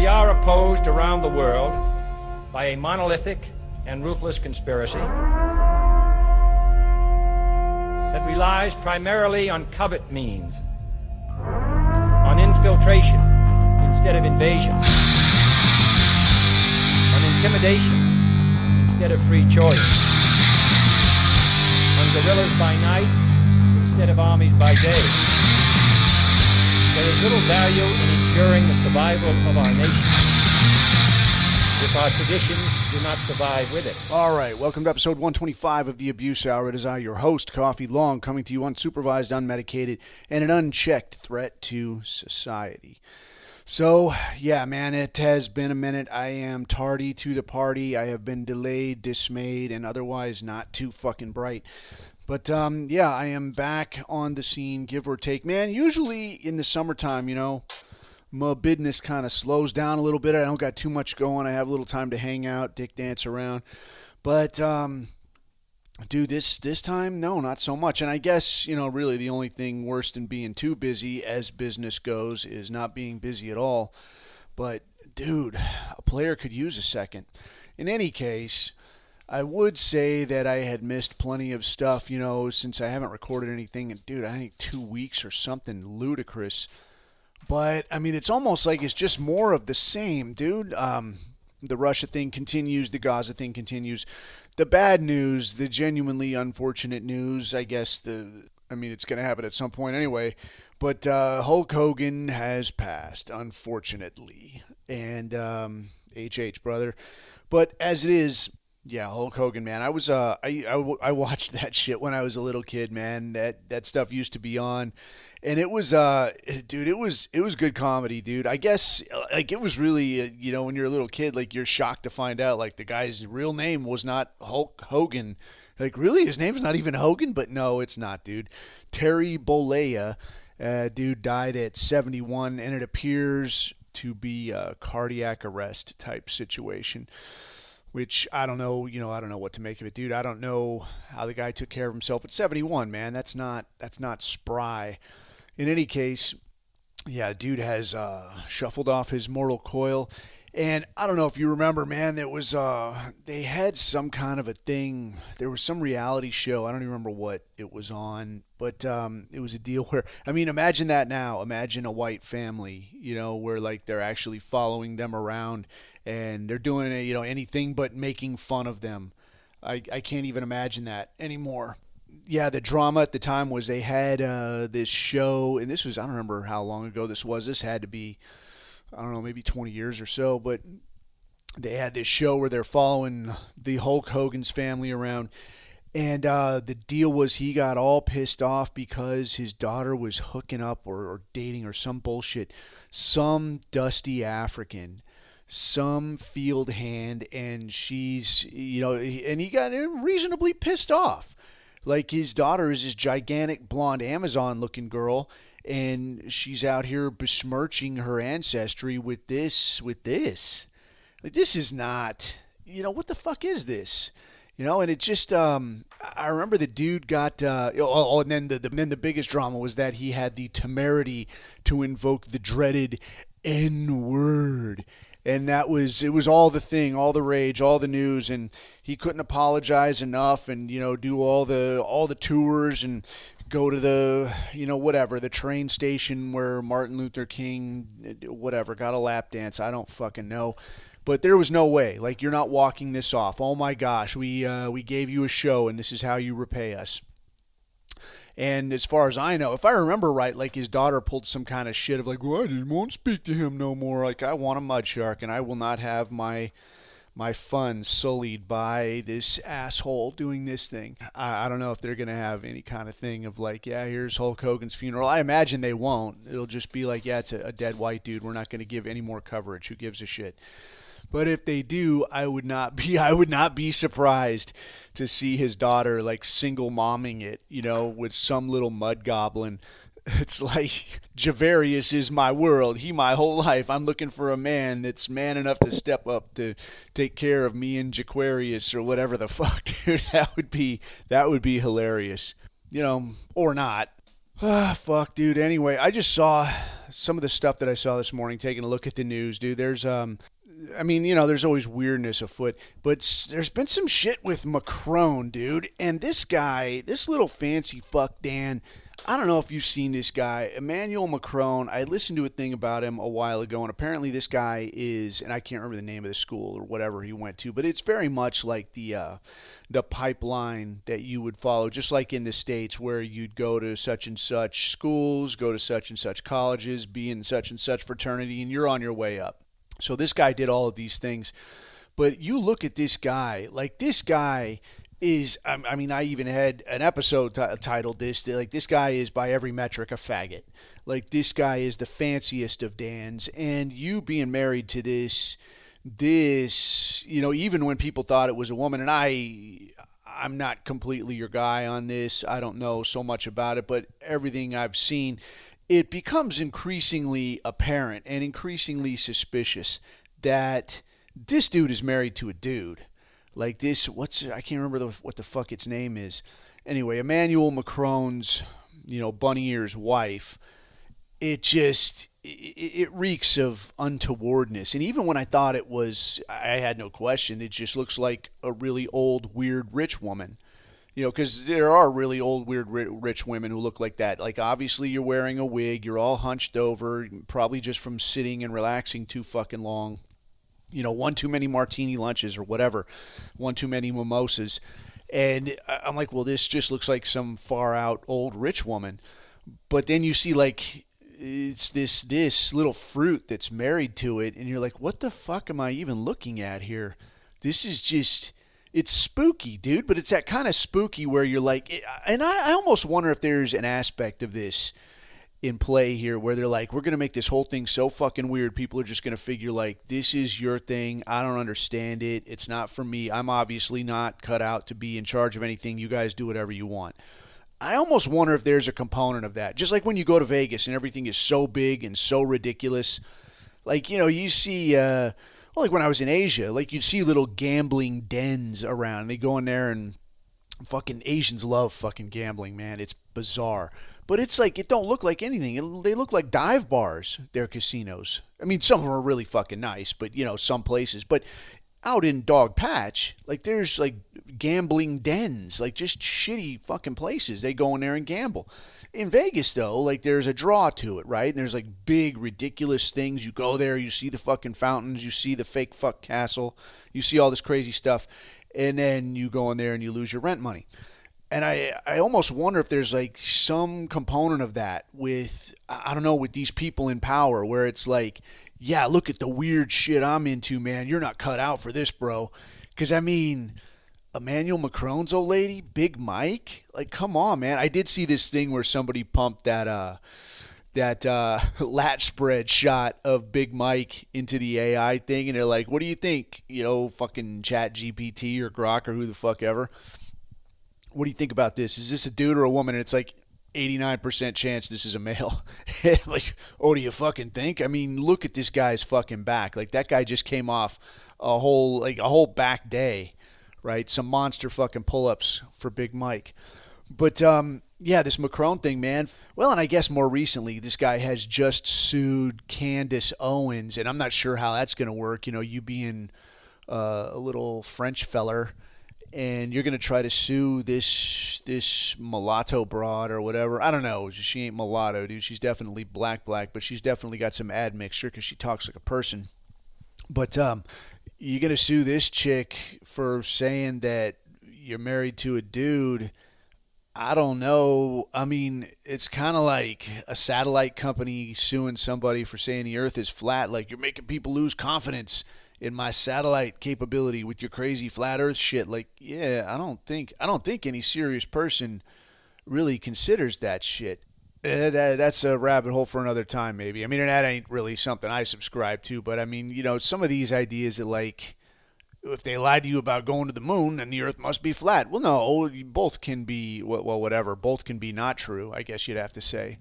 we are opposed around the world by a monolithic and ruthless conspiracy that relies primarily on covert means, on infiltration instead of invasion, on intimidation instead of free choice, on guerrillas by night instead of armies by day. There is little value in ensuring the survival of our nation if our traditions do not survive with it. All right, welcome to episode 125 of The Abuse Hour. It is I, your host, Coffee Long, coming to you unsupervised, unmedicated, and an unchecked threat to society. So, yeah, man, it has been a minute. I am tardy to the party. I have been delayed, dismayed, and otherwise not too fucking bright. But, yeah, I am back on the scene, give or take. Man, usually in the summertime, my business kind of slows down a little bit. I don't got too much going. I have a little time to hang out, dick dance around. But, dude, this time, no, not so much. And I guess, really the only thing worse than being too busy as business goes is not being busy at all. But, dude, a player could use a second. In any case, I would say that I had missed plenty of stuff, since I haven't recorded anything in, dude, I think 2 weeks or something ludicrous. But, I mean, it's almost like it's just more of the same, dude. The Russia thing continues. The Gaza thing continues. The bad news, the genuinely unfortunate news, I guess it's going to happen at some point anyway. But Hulk Hogan has passed, unfortunately. And HH, brother. But as it is, yeah, Hulk Hogan, man. I was I watched that shit when I was a little kid, man. That stuff used to be on, and it was dude, it was good comedy, dude. I guess like it was really when you're a little kid, like you're shocked to find out like the guy's real name was not Hulk Hogan. Like really, his name's not even Hogan, but no, it's not, dude. Terry Bollea, dude died at 71, and it appears to be a cardiac arrest type situation. Which I don't know, I don't know what to make of it, dude. I don't know how the guy took care of himself at 71, man. That's not spry. In any case, yeah, dude has shuffled off his mortal coil. And I don't know if you remember, man, there was they had some kind of a thing. There was some reality show. I don't even remember what it was on, but it was a deal where, imagine that now. Imagine a white family, where like they're actually following them around and they're doing anything but making fun of them. I can't even imagine that anymore. Yeah, the drama at the time was they had this show, and this was, I don't remember how long ago this was. This had to be, I don't know, maybe 20 years or so, but they had this show where they're following the Hulk Hogan's family around, and the deal was he got all pissed off because his daughter was hooking up or dating or some bullshit, some dusty African, some field hand, and she's, and he got reasonably pissed off. Like his daughter is this gigantic blonde Amazon-looking girl, and she's out here besmirching her ancestry with this. Like, this is not, what the fuck is this? And it just, I remember the dude got, and then the biggest drama was that he had the temerity to invoke the dreaded N-word. And it was all the thing, all the rage, all the news, and he couldn't apologize enough and, do all the tours and go to the, the train station where Martin Luther King, got a lap dance. I don't fucking know. But there was no way. Like, you're not walking this off. Oh, my gosh, we gave you a show, and this is how you repay us. And as far as I know, if I remember right, like his daughter pulled some kind of shit of like, well, I won't speak to him no more. Like, I want a mud shark, and I will not have my fun sullied by this asshole doing this thing. I don't know if they're going to have any kind of thing of like, yeah, here's Hulk Hogan's funeral. I imagine they won't. It'll just be like, yeah, it's a dead white dude. We're not going to give any more coverage. Who gives a shit? But if they do, I would not be surprised to see his daughter like single momming it, with some little mud goblin. It's like, Javarius is my world. He my whole life. I'm looking for a man that's man enough to step up to take care of me and Jaquarius or whatever the fuck, dude. That would be hilarious. Or not. Ah, fuck, dude. Anyway, I just saw some of the stuff that I saw this morning, taking a look at the news, dude. I mean, there's always weirdness afoot, but there's been some shit with Macron, dude. And this guy, this little fancy fuck Dan, I don't know if you've seen this guy, Emmanuel Macron. I listened to a thing about him a while ago, and apparently this guy is, and I can't remember the name of the school or whatever he went to, but it's very much like the pipeline that you would follow, just like in the States where you'd go to such and such schools, go to such and such colleges, be in such and such fraternity, and you're on your way up. So this guy did all of these things. But you look at this guy, like this guy is, I mean, I even had an episode titled this, like this guy is by every metric a faggot. Like this guy is the fanciest of Dans. And you being married to this, even when people thought it was a woman, and I'm not completely your guy on this. I don't know so much about it, but everything I've seen, it becomes increasingly apparent and increasingly suspicious that this dude is married to a dude. Like this, I can't remember what the fuck its name is. Anyway, Emmanuel Macron's, bunny ears wife, it reeks of untowardness. And even when I thought it was, I had no question, it just looks like a really old, weird, rich woman. Because there are really old, weird, rich women who look like that. Like, obviously, you're wearing a wig. You're all hunched over, probably just from sitting and relaxing too fucking long. One too many martini lunches or whatever. One too many mimosas. And I'm like, well, this just looks like some far-out old rich woman. But then you see, like, it's this little fruit that's married to it. And you're like, what the fuck am I even looking at here? This is just... It's spooky, dude, but it's that kind of spooky where you're like, and I almost wonder if there's an aspect of this in play here where they're like, we're going to make this whole thing so fucking weird, people are just going to figure like, this is your thing, I don't understand it, it's not for me, I'm obviously not cut out to be in charge of anything, you guys do whatever you want. I almost wonder if there's a component of that, just like when you go to Vegas and everything is so big and so ridiculous. Like, you see... Well, like when I was in Asia, like you'd see little gambling dens around. They go in there and fucking Asians love fucking gambling, man. It's bizarre. But it's like, it don't look like anything. They look like dive bars, their casinos. I mean, some of them are really fucking nice, but, some places. But out in Dog Patch, like there's like gambling dens, like just shitty fucking places. They go in there and gamble. In Vegas, though, like there's a draw to it, right? And there's like big, ridiculous things. You go there, you see the fucking fountains, you see the fake fuck castle, you see all this crazy stuff, and then you go in there and you lose your rent money. And I almost wonder if there's like some component of that with, I don't know, with these people in power where it's like, yeah, look at the weird shit I'm into, man. You're not cut out for this, bro. Because, I mean... Emmanuel Macron's old lady, Big Mike, like come on, man. I did see this thing where somebody pumped that lat spread shot of Big Mike into the AI thing, and they're like, "What do you think? Fucking Chat GPT or Grok or who the fuck ever. What do you think about this? Is this a dude or a woman?" And it's like 89% chance this is a male. Like, oh, do you fucking think? I mean, look at this guy's fucking back. Like that guy just came off a whole back day. Right, some monster fucking pull-ups for Big Mike. But, this Macron thing, man. Well, and I guess more recently, this guy has just sued Candace Owens, and I'm not sure how that's going to work. You being a little French feller, and you're going to try to sue this mulatto broad or whatever. I don't know. She ain't mulatto, dude. She's definitely black, but she's definitely got some admixture because she talks like a person. But, you're going to sue this chick for saying that you're married to a dude. I don't know. I mean, it's kind of like a satellite company suing somebody for saying the earth is flat. Like, you're making people lose confidence in my satellite capability with your crazy flat earth shit. Like, yeah, I don't think any serious person really considers that shit. That's a rabbit hole for another time, maybe. I mean, and that ain't really something I subscribe to, but I mean, some of these ideas that, like, if they lied to you about going to the moon, then the earth must be flat. Well, no, both can be, well, whatever. Both can be not true, I guess you'd have to say.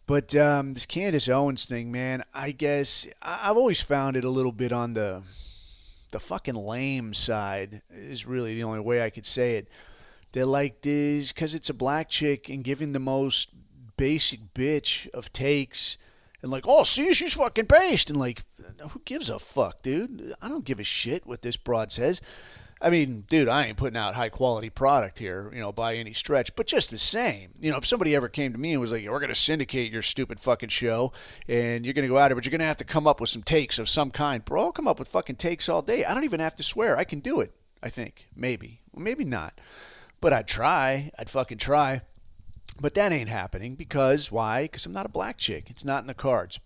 But this Candace Owens thing, man, I guess I've always found it a little bit on the fucking lame side is really the only way I could say it. They're like this, because it's a black chick and giving the most basic bitch of takes And like, oh, see, she's fucking based. And like, who gives a fuck, dude? I don't give a shit what this broad says. I mean, dude, I ain't putting out high quality product here, by any stretch, but just the same. If somebody ever came to me and was like, we're going to syndicate your stupid fucking show and you're going to go out there, but you're going to have to come up with some takes of some kind. Bro, I'll come up with fucking takes all day. I don't even have to swear. I can do it, I think. Maybe. Well, maybe not. But I'd try. I'd fucking try. But that ain't happening because, why? Because I'm not a black chick. It's not in the cards.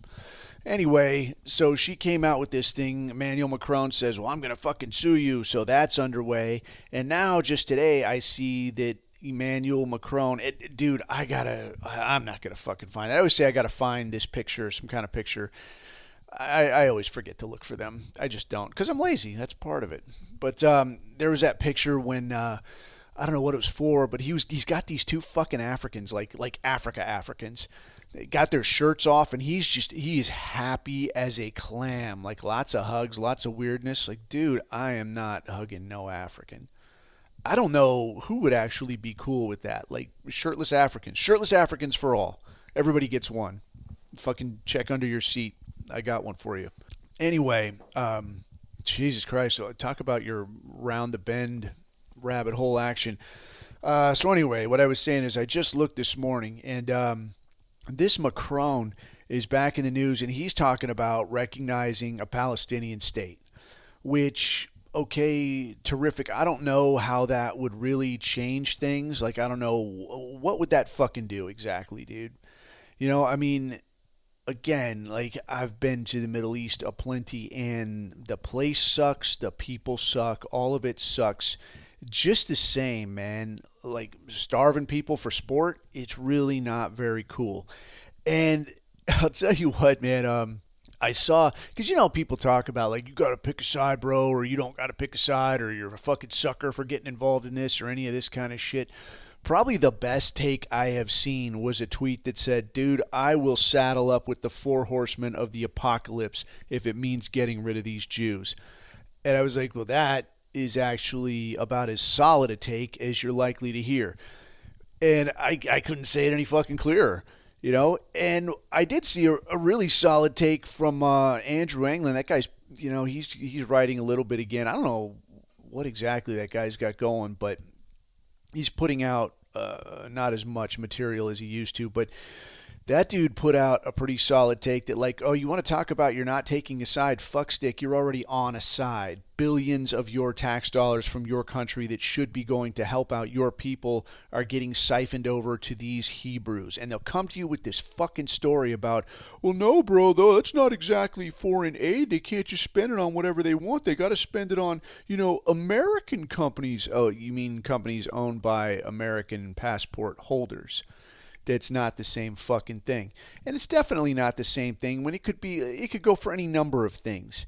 Anyway, so she came out with this thing. Emmanuel Macron says, well, I'm going to fucking sue you. So that's underway. And now, just today, I see that Emmanuel Macron, dude, I'm not going to fucking find it. I always say I got to find this picture, some kind of picture. I always forget to look for them. I just don't, because I'm lazy. That's part of it. But there was that picture when... I don't know what it was for, but he's got these two fucking Africans, like Africans. They got their shirts off, and he is happy as a clam. Like, lots of hugs, lots of weirdness. Like, dude, I am not hugging no African. I don't know who would actually be cool with that. Like, shirtless Africans for all. Everybody gets one. Fucking check under your seat. I got one for you. Anyway, Jesus Christ, so talk about your round the bend rabbit hole action. So anyway, what I was saying is I just looked this morning, and this Macron is back in the news, and he's talking about recognizing a Palestinian state, which, okay, terrific. I don't know how that would really change things. Like, I don't know, what would that fucking do exactly, dude? I mean, again, like, I've been to the Middle East aplenty, and the place sucks, the people suck, all of it sucks. Just the same, man. Like, starving people for sport, it's really not very cool. And I'll tell you what, man, I saw, because people talk about, like, you got to pick a side, bro, or you don't got to pick a side, or you're a fucking sucker for getting involved in this or any of this kind of shit. Probably the best take I have seen was a tweet that said, dude, I will saddle up with the 4 horsemen of the apocalypse if it means getting rid of these Jews. And I was like, well, that is actually about as solid a take as you're likely to hear. And I couldn't say it any fucking clearer, And I did see a really solid take from Andrew Anglin. That guy's, he's writing a little bit again. I don't know what exactly that guy's got going, but he's putting out not as much material as he used to. But that dude put out a pretty solid take that, like, oh, you want to talk about you're not taking a side? Fuck stick, you're already on a side. Billions of your tax dollars from your country that should be going to help out your people are getting siphoned over to these Hebrews. And they'll come to you with this fucking story about, well, no, bro, though, that's not exactly foreign aid. They can't just spend it on whatever they want. They got to spend it on, American companies. Oh, you mean companies owned by American passport holders? That's not the same fucking thing. And it's definitely not the same thing when it could go for any number of things.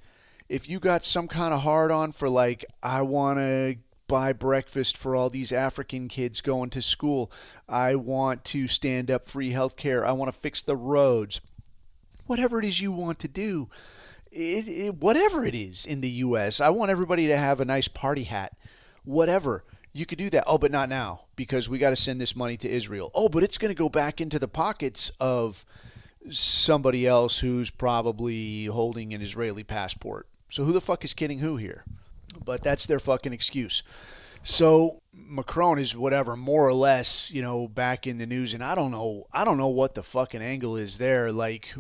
If you got some kind of hard on for, like, I want to buy breakfast for all these African kids going to school. I want to stand up free health care. I want to fix the roads. Whatever it is you want to do, whatever it is in the U.S., I want everybody to have a nice party hat. Whatever. You could do that. Oh, but not now, because we got to send this money to Israel. Oh, but it's going to go back into the pockets of somebody else who's probably holding an Israeli passport. So who the fuck is kidding who here? But that's their fucking excuse. So Macron is whatever, more or less, back in the news. And I don't know what the fucking angle is there. Like,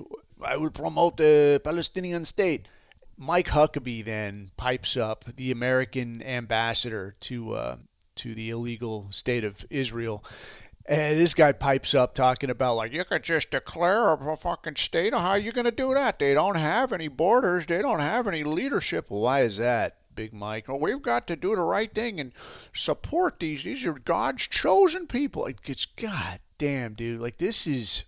I would promote the Palestinian state. Mike Huckabee then pipes up, the American ambassador to the illegal state of Israel. And this guy pipes up talking about, like, you could just declare a fucking state. How are you going to do that? They don't have any borders. They don't have any leadership. Well, why is that, Big Mike? Well, we've got to do the right thing and support these. These are God's chosen people. It's goddamn, dude. Like, this is,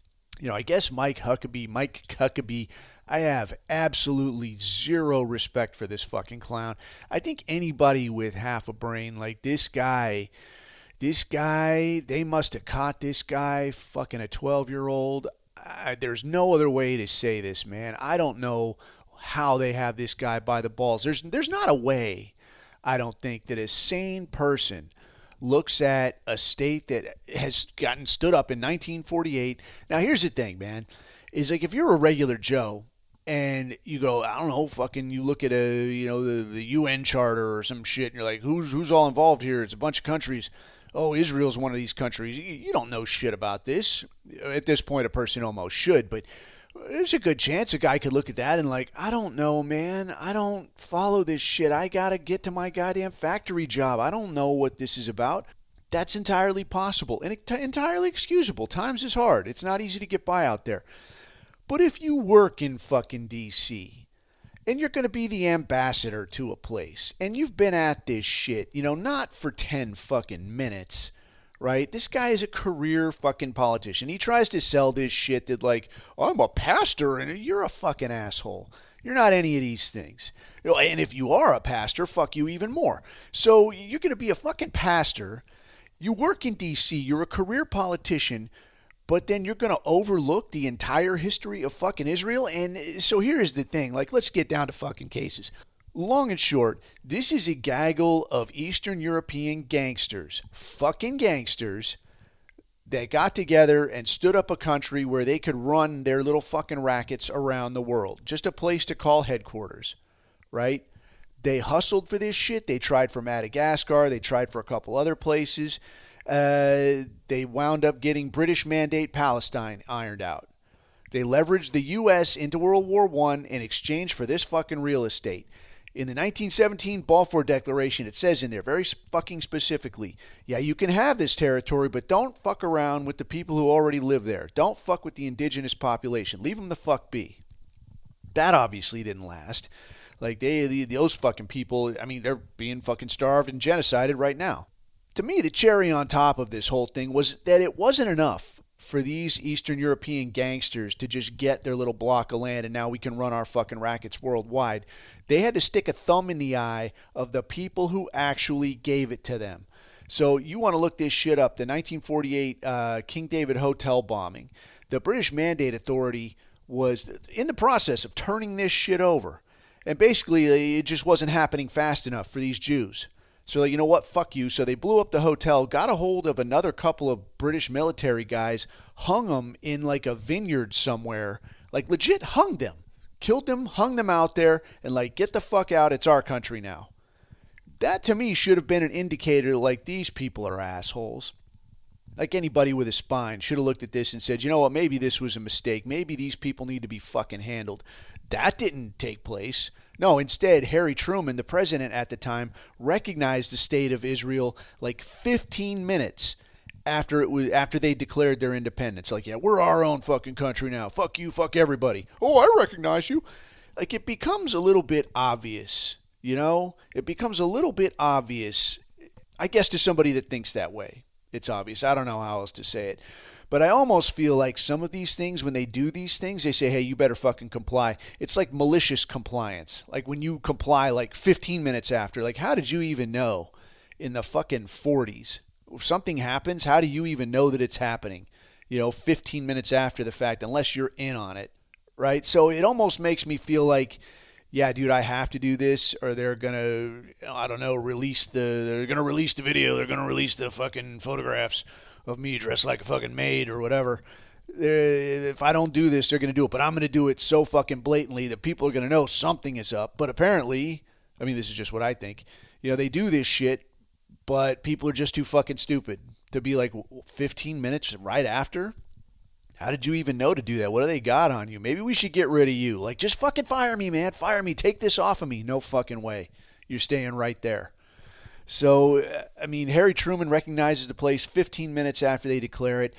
I guess Mike Huckabee, I have absolutely zero respect for this fucking clown. I think anybody with half a brain, like this guy, they must have caught this guy fucking a 12-year-old. There's no other way to say this, man. I don't know how they have this guy by the balls. There's not a way, I don't think, that a sane person looks at a state that has gotten stood up in 1948. Now, here's the thing, man. is like if you're a regular Joe and you go, I don't know, fucking, you look at the UN charter or some shit, and you're like, who's all involved here? It's a bunch of countries. Oh, Israel's one of these countries. You don't know shit about this. At this point, a person almost should, but there's a good chance a guy could look at that and like, I don't know, man. I don't follow this shit. I gotta get to my goddamn factory job. I don't know what this is about. That's entirely possible and entirely excusable. Times is hard. It's not easy to get by out there. But if you work in fucking D.C., and you're going to be the ambassador to a place, and you've been at this shit, not for 10 fucking minutes, right? This guy is a career fucking politician. He tries to sell this shit that, like, I'm a pastor, and you're a fucking asshole. You're not any of these things. And if you are a pastor, fuck you even more. So you're going to be a fucking pastor. You work in D.C., you're a career politician, but then you're going to overlook the entire history of fucking Israel? And so here's the thing. Like, let's get down to fucking cases. Long and short, this is a gaggle of Eastern European gangsters, fucking gangsters, that got together and stood up a country where they could run their little fucking rackets around the world. Just a place to call headquarters, right? They hustled for this shit. They tried for Madagascar. They tried for a couple other places. They wound up getting British Mandate Palestine ironed out. They leveraged the U.S. into World War I in exchange for this fucking real estate. In the 1917 Balfour Declaration, it says in there very fucking specifically, yeah, you can have this territory, but don't fuck around with the people who already live there. Don't fuck with the indigenous population. Leave them the fuck be. That obviously didn't last. Like, those fucking people, I mean, they're being fucking starved and genocided right now. To me, the cherry on top of this whole thing was that it wasn't enough for these Eastern European gangsters to just get their little block of land and now we can run our fucking rackets worldwide. They had to stick a thumb in the eye of the people who actually gave it to them. So you want to look this shit up, the 1948 King David Hotel bombing. The British Mandate Authority was in the process of turning this shit over. And basically, it just wasn't happening fast enough for these Jews. So, like, you know what? Fuck you. So they blew up the hotel, got a hold of another couple of British military guys, hung them in, like, a vineyard somewhere. Like, legit hung them. Killed them, hung them out there, and, like, get the fuck out. It's our country now. That, to me, should have been an indicator, like, these people are assholes. Like, anybody with a spine should have looked at this and said, you know what? Maybe this was a mistake. Maybe these people need to be fucking handled. That didn't take place. No, instead, Harry Truman, the president at the time, recognized the state of Israel like 15 minutes after they declared their independence. Like, yeah, we're our own fucking country now. Fuck you, fuck everybody. Oh, I recognize you. Like, it becomes a little bit obvious, It becomes a little bit obvious, I guess, to somebody that thinks that way. It's obvious. I don't know how else to say it. But I almost feel like some of these things, when they do these things, they say, hey, you better fucking comply. It's like malicious compliance. Like when you comply like 15 minutes after. Like, how did you even know in the fucking 40s? If something happens, how do you even know that it's happening? 15 minutes after the fact, unless you're in on it, right? So it almost makes me feel like, yeah, dude, I have to do this, or they're gonna, I don't know, release the video, they're gonna release the fucking photographs of me dressed like a fucking maid or whatever. If I don't do this, they're gonna do it, but I'm gonna do it so fucking blatantly that people are gonna know something is up. But apparently, I mean, this is just what I think. They do this shit, but people are just too fucking stupid to be like 15 minutes right after. How did you even know to do that? What do they got on you? Maybe we should get rid of you. Like, just fucking fire me, man. Fire me. Take this off of me. No fucking way. You're staying right there. So, I mean, Harry Truman recognizes the place 15 minutes after they declare it.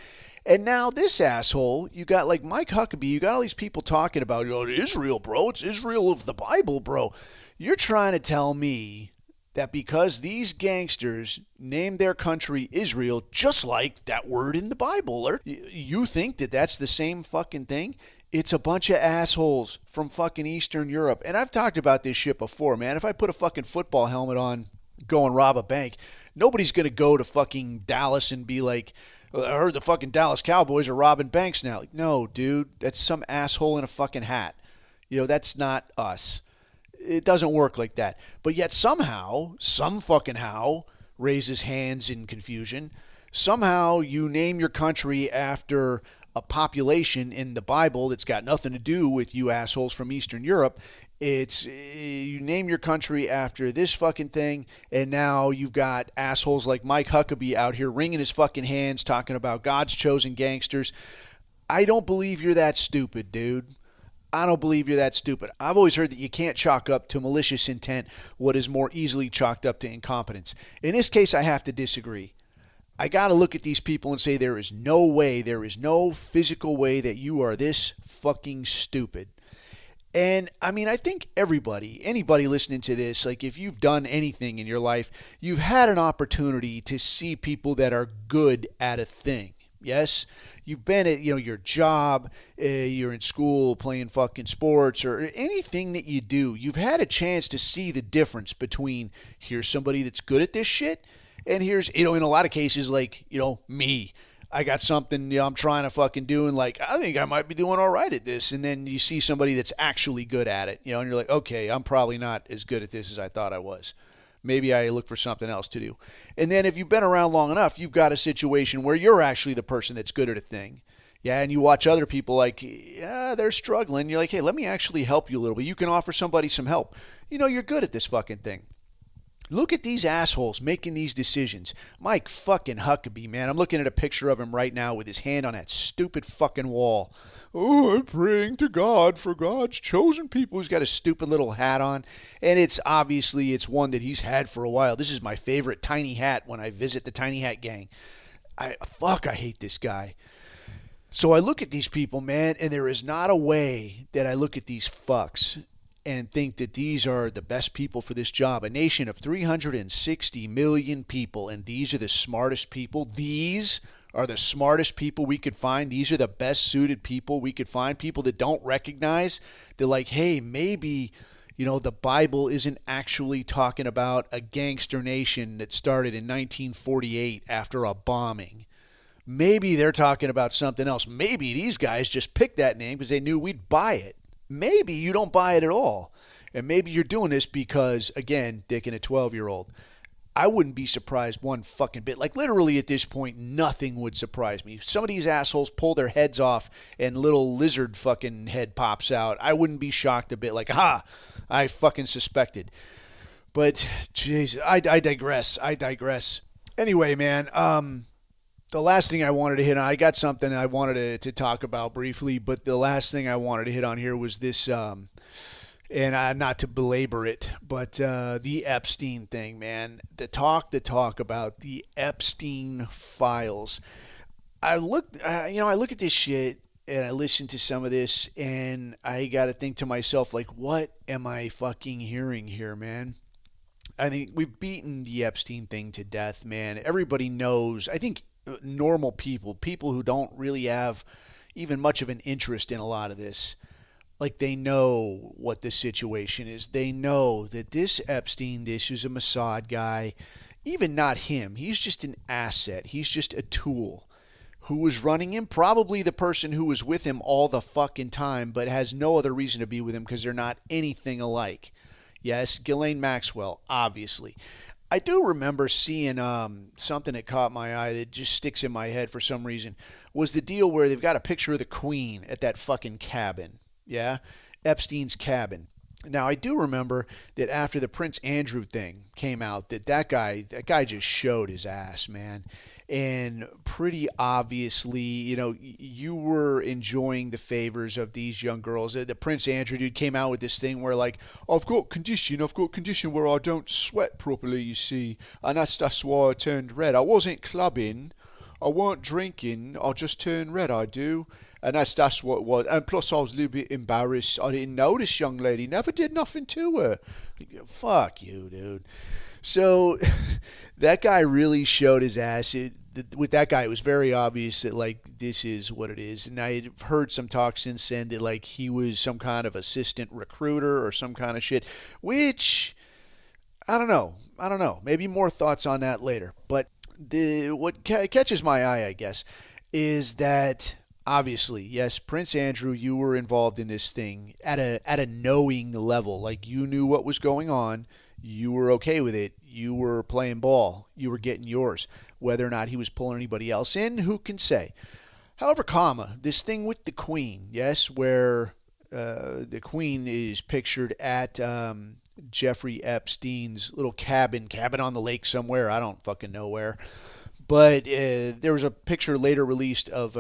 And now this asshole, you got like Mike Huckabee, you got all these people talking about, Israel, bro. It's Israel of the Bible, bro. You're trying to tell me that because these gangsters named their country Israel just like that word in the Bible, or you think that that's the same fucking thing? It's a bunch of assholes from fucking Eastern Europe. And I've talked about this shit before, man. If I put a fucking football helmet on, go and rob a bank, nobody's going to go to fucking Dallas and be like, I heard the fucking Dallas Cowboys are robbing banks now. Like, no, dude, that's some asshole in a fucking hat. That's not us. It doesn't work like that. But yet somehow, some fucking how, raises hands in confusion. Somehow you name your country after a population in the Bible that's got nothing to do with you assholes from Eastern Europe. It's you name your country after this fucking thing, and now you've got assholes like Mike Huckabee out here wringing his fucking hands talking about God's chosen gangsters. I don't believe you're that stupid, dude. I don't believe you're that stupid. I've always heard that you can't chalk up to malicious intent what is more easily chalked up to incompetence. In this case, I have to disagree. I got to look at these people and say there is no way, there is no physical way that you are this fucking stupid. And I mean, I think anybody listening to this, like if you've done anything in your life, you've had an opportunity to see people that are good at a thing. Yes, you've been at your job, you're in school playing fucking sports or anything that you do. You've had a chance to see the difference between here's somebody that's good at this shit and here's in a lot of cases like me. I got something I'm trying to fucking do and like I think I might be doing all right at this, and then you see somebody that's actually good at it, and you're like, okay, I'm probably not as good at this as I thought I was. Maybe I look for something else to do. And then if you've been around long enough, you've got a situation where you're actually the person that's good at a thing. Yeah, and you watch other people like, yeah, they're struggling. You're like, hey, let me actually help you a little bit. You can offer somebody some help. You're good at this fucking thing. Look at these assholes making these decisions. Mike fucking Huckabee, man. I'm looking at a picture of him right now with his hand on that stupid fucking wall. Oh, I'm praying to God for God's chosen people. He's got a stupid little hat on. And it's one that he's had for a while. This is my favorite tiny hat when I visit the tiny hat gang. I hate this guy. So I look at these people, man, and there is not a way that I look at these fucks and think that these are the best people for this job. A nation of 360 million people, and these are the smartest people. These are the smartest people we could find. These are the best suited people we could find. People that don't recognize. They're like, hey, maybe, the Bible isn't actually talking about a gangster nation that started in 1948 after a bombing. Maybe they're talking about something else. Maybe these guys just picked that name because they knew we'd buy it. Maybe you don't buy it at all. And maybe you're doing this because, again, dicking a 12-year-old. I wouldn't be surprised one fucking bit. Like, literally at this point, nothing would surprise me. If some of these assholes pull their heads off and little lizard fucking head pops out, I wouldn't be shocked a bit. Like, I fucking suspected. But, jeez, I digress. Anyway, man, the last thing I wanted to hit on, I got something I wanted to talk about briefly, but the last thing I wanted to hit on here was this, and not to belabor it, but the Epstein thing, man. The talk about the Epstein files. I look at this shit and I listen to some of this and I got to think to myself, like, what am I fucking hearing here, man? I think we've beaten the Epstein thing to death, man. Everybody knows. I think normal people who don't really have even much of an interest in a lot of this, like they know what the situation is. They know that this Epstein, this is a Mossad guy, even not him. He's just an asset. He's just a tool. Who was running him? Probably the person who was with him all the fucking time, but has no other reason to be with him because they're not anything alike. Yes, Ghislaine Maxwell, obviously. I do remember seeing something that caught my eye that just sticks in my head for some reason, was the deal where they've got a picture of the Queen at that fucking cabin. Yeah? Epstein's cabin. Now, I do remember that after the Prince Andrew thing came out, that guy just showed his ass, man. And pretty obviously, you were enjoying the favors of these young girls. The Prince Andrew dude came out with this thing where, like, I've got condition where I don't sweat properly, you see. And that's why I turned red. I wasn't clubbing. I weren't drinking, I just turned red, I do. And that's what it was. And plus I was a little bit embarrassed. I didn't know this young lady, never did nothing to her. Fuck you, dude. So that guy really showed his ass. With that guy, it was very obvious that, like, this is what it is. And I had heard some talk since then that, like, he was some kind of assistant recruiter or some kind of shit, which, I don't know. Maybe more thoughts on that later. But what catches my eye, I guess, is that obviously, yes, Prince Andrew, you were involved in this thing at a knowing level. Like, you knew what was going on. You were okay with it. You were playing ball. You were getting yours. Whether or not he was pulling anybody else in, who can say? However, comma, this thing with the Queen, yes, where the Queen is pictured at Jeffrey Epstein's little cabin on the lake somewhere. I don't fucking know where. But there was a picture later released of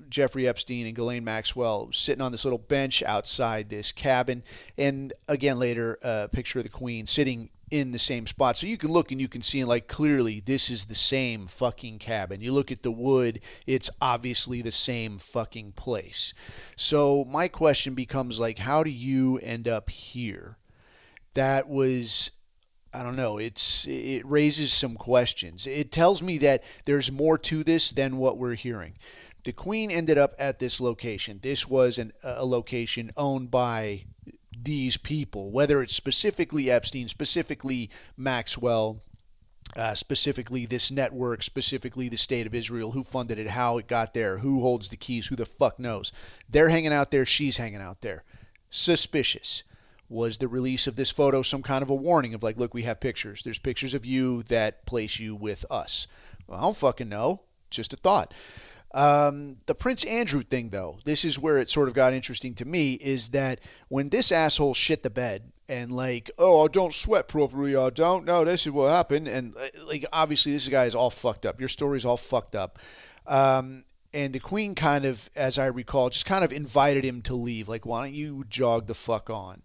Jeffrey Epstein and Ghislaine Maxwell sitting on this little bench outside this cabin. And again, later, a picture of the Queen sitting in the same spot. So you can look and you can see, like, clearly this is the same fucking cabin. You look at the wood, it's obviously the same fucking place. So my question becomes, like, how do you end up here? That was, I don't know, it raises some questions. It tells me that there's more to this than what we're hearing. The Queen ended up at this location. This was a location owned by these people, whether it's specifically Epstein, specifically Maxwell, specifically this network, specifically the state of Israel, who funded it, how it got there, who holds the keys, who the fuck knows. They're hanging out there, she's hanging out there. Suspicious. Was the release of this photo some kind of a warning of, like, look, we have pictures. There's pictures of you that place you with us. Well, I don't fucking know. Just a thought. The Prince Andrew thing, though, this is where it sort of got interesting to me, is that when this asshole shit the bed and, like, oh, I don't sweat properly, I don't know, this is what happened, and, like, obviously this guy is all fucked up. Your story's all fucked up. And the Queen kind of, as I recall, just kind of invited him to leave. Like, why don't you jog the fuck on?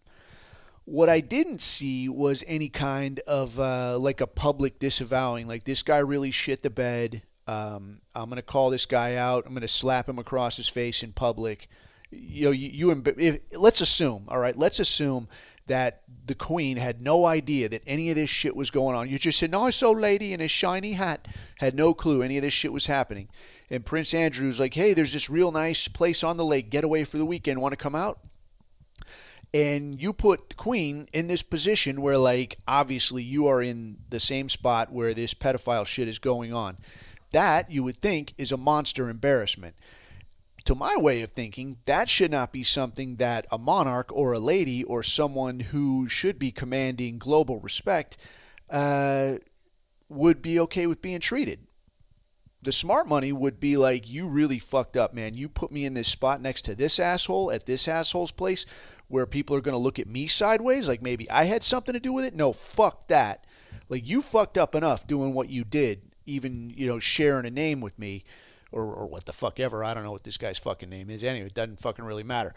What I didn't see was any kind of, like, a public disavowing. Like, this guy really shit the bed. I'm going to call this guy out. I'm going to slap him across his face in public. Let's assume, all right, let's assume that the Queen had no idea that any of this shit was going on. You just said, nice old lady in a shiny hat, had no clue any of this shit was happening. And Prince Andrew's like, hey, there's this real nice place on the lake, getaway for the weekend, want to come out? And you put the Queen in this position where, like, obviously you are in the same spot where this pedophile shit is going on. That, you would think, is a monster embarrassment. To my way of thinking, that should not be something that a monarch or a lady or someone who should be commanding global respect would be okay with being treated. The smart money would be like, you really fucked up, man. You put me in this spot next to this asshole at this asshole's place where people are going to look at me sideways, like maybe I had something to do with it. No, fuck that. Like, you fucked up enough doing what you did, even, sharing a name with me or what the fuck ever. I don't know what this guy's fucking name is. Anyway, it doesn't fucking really matter.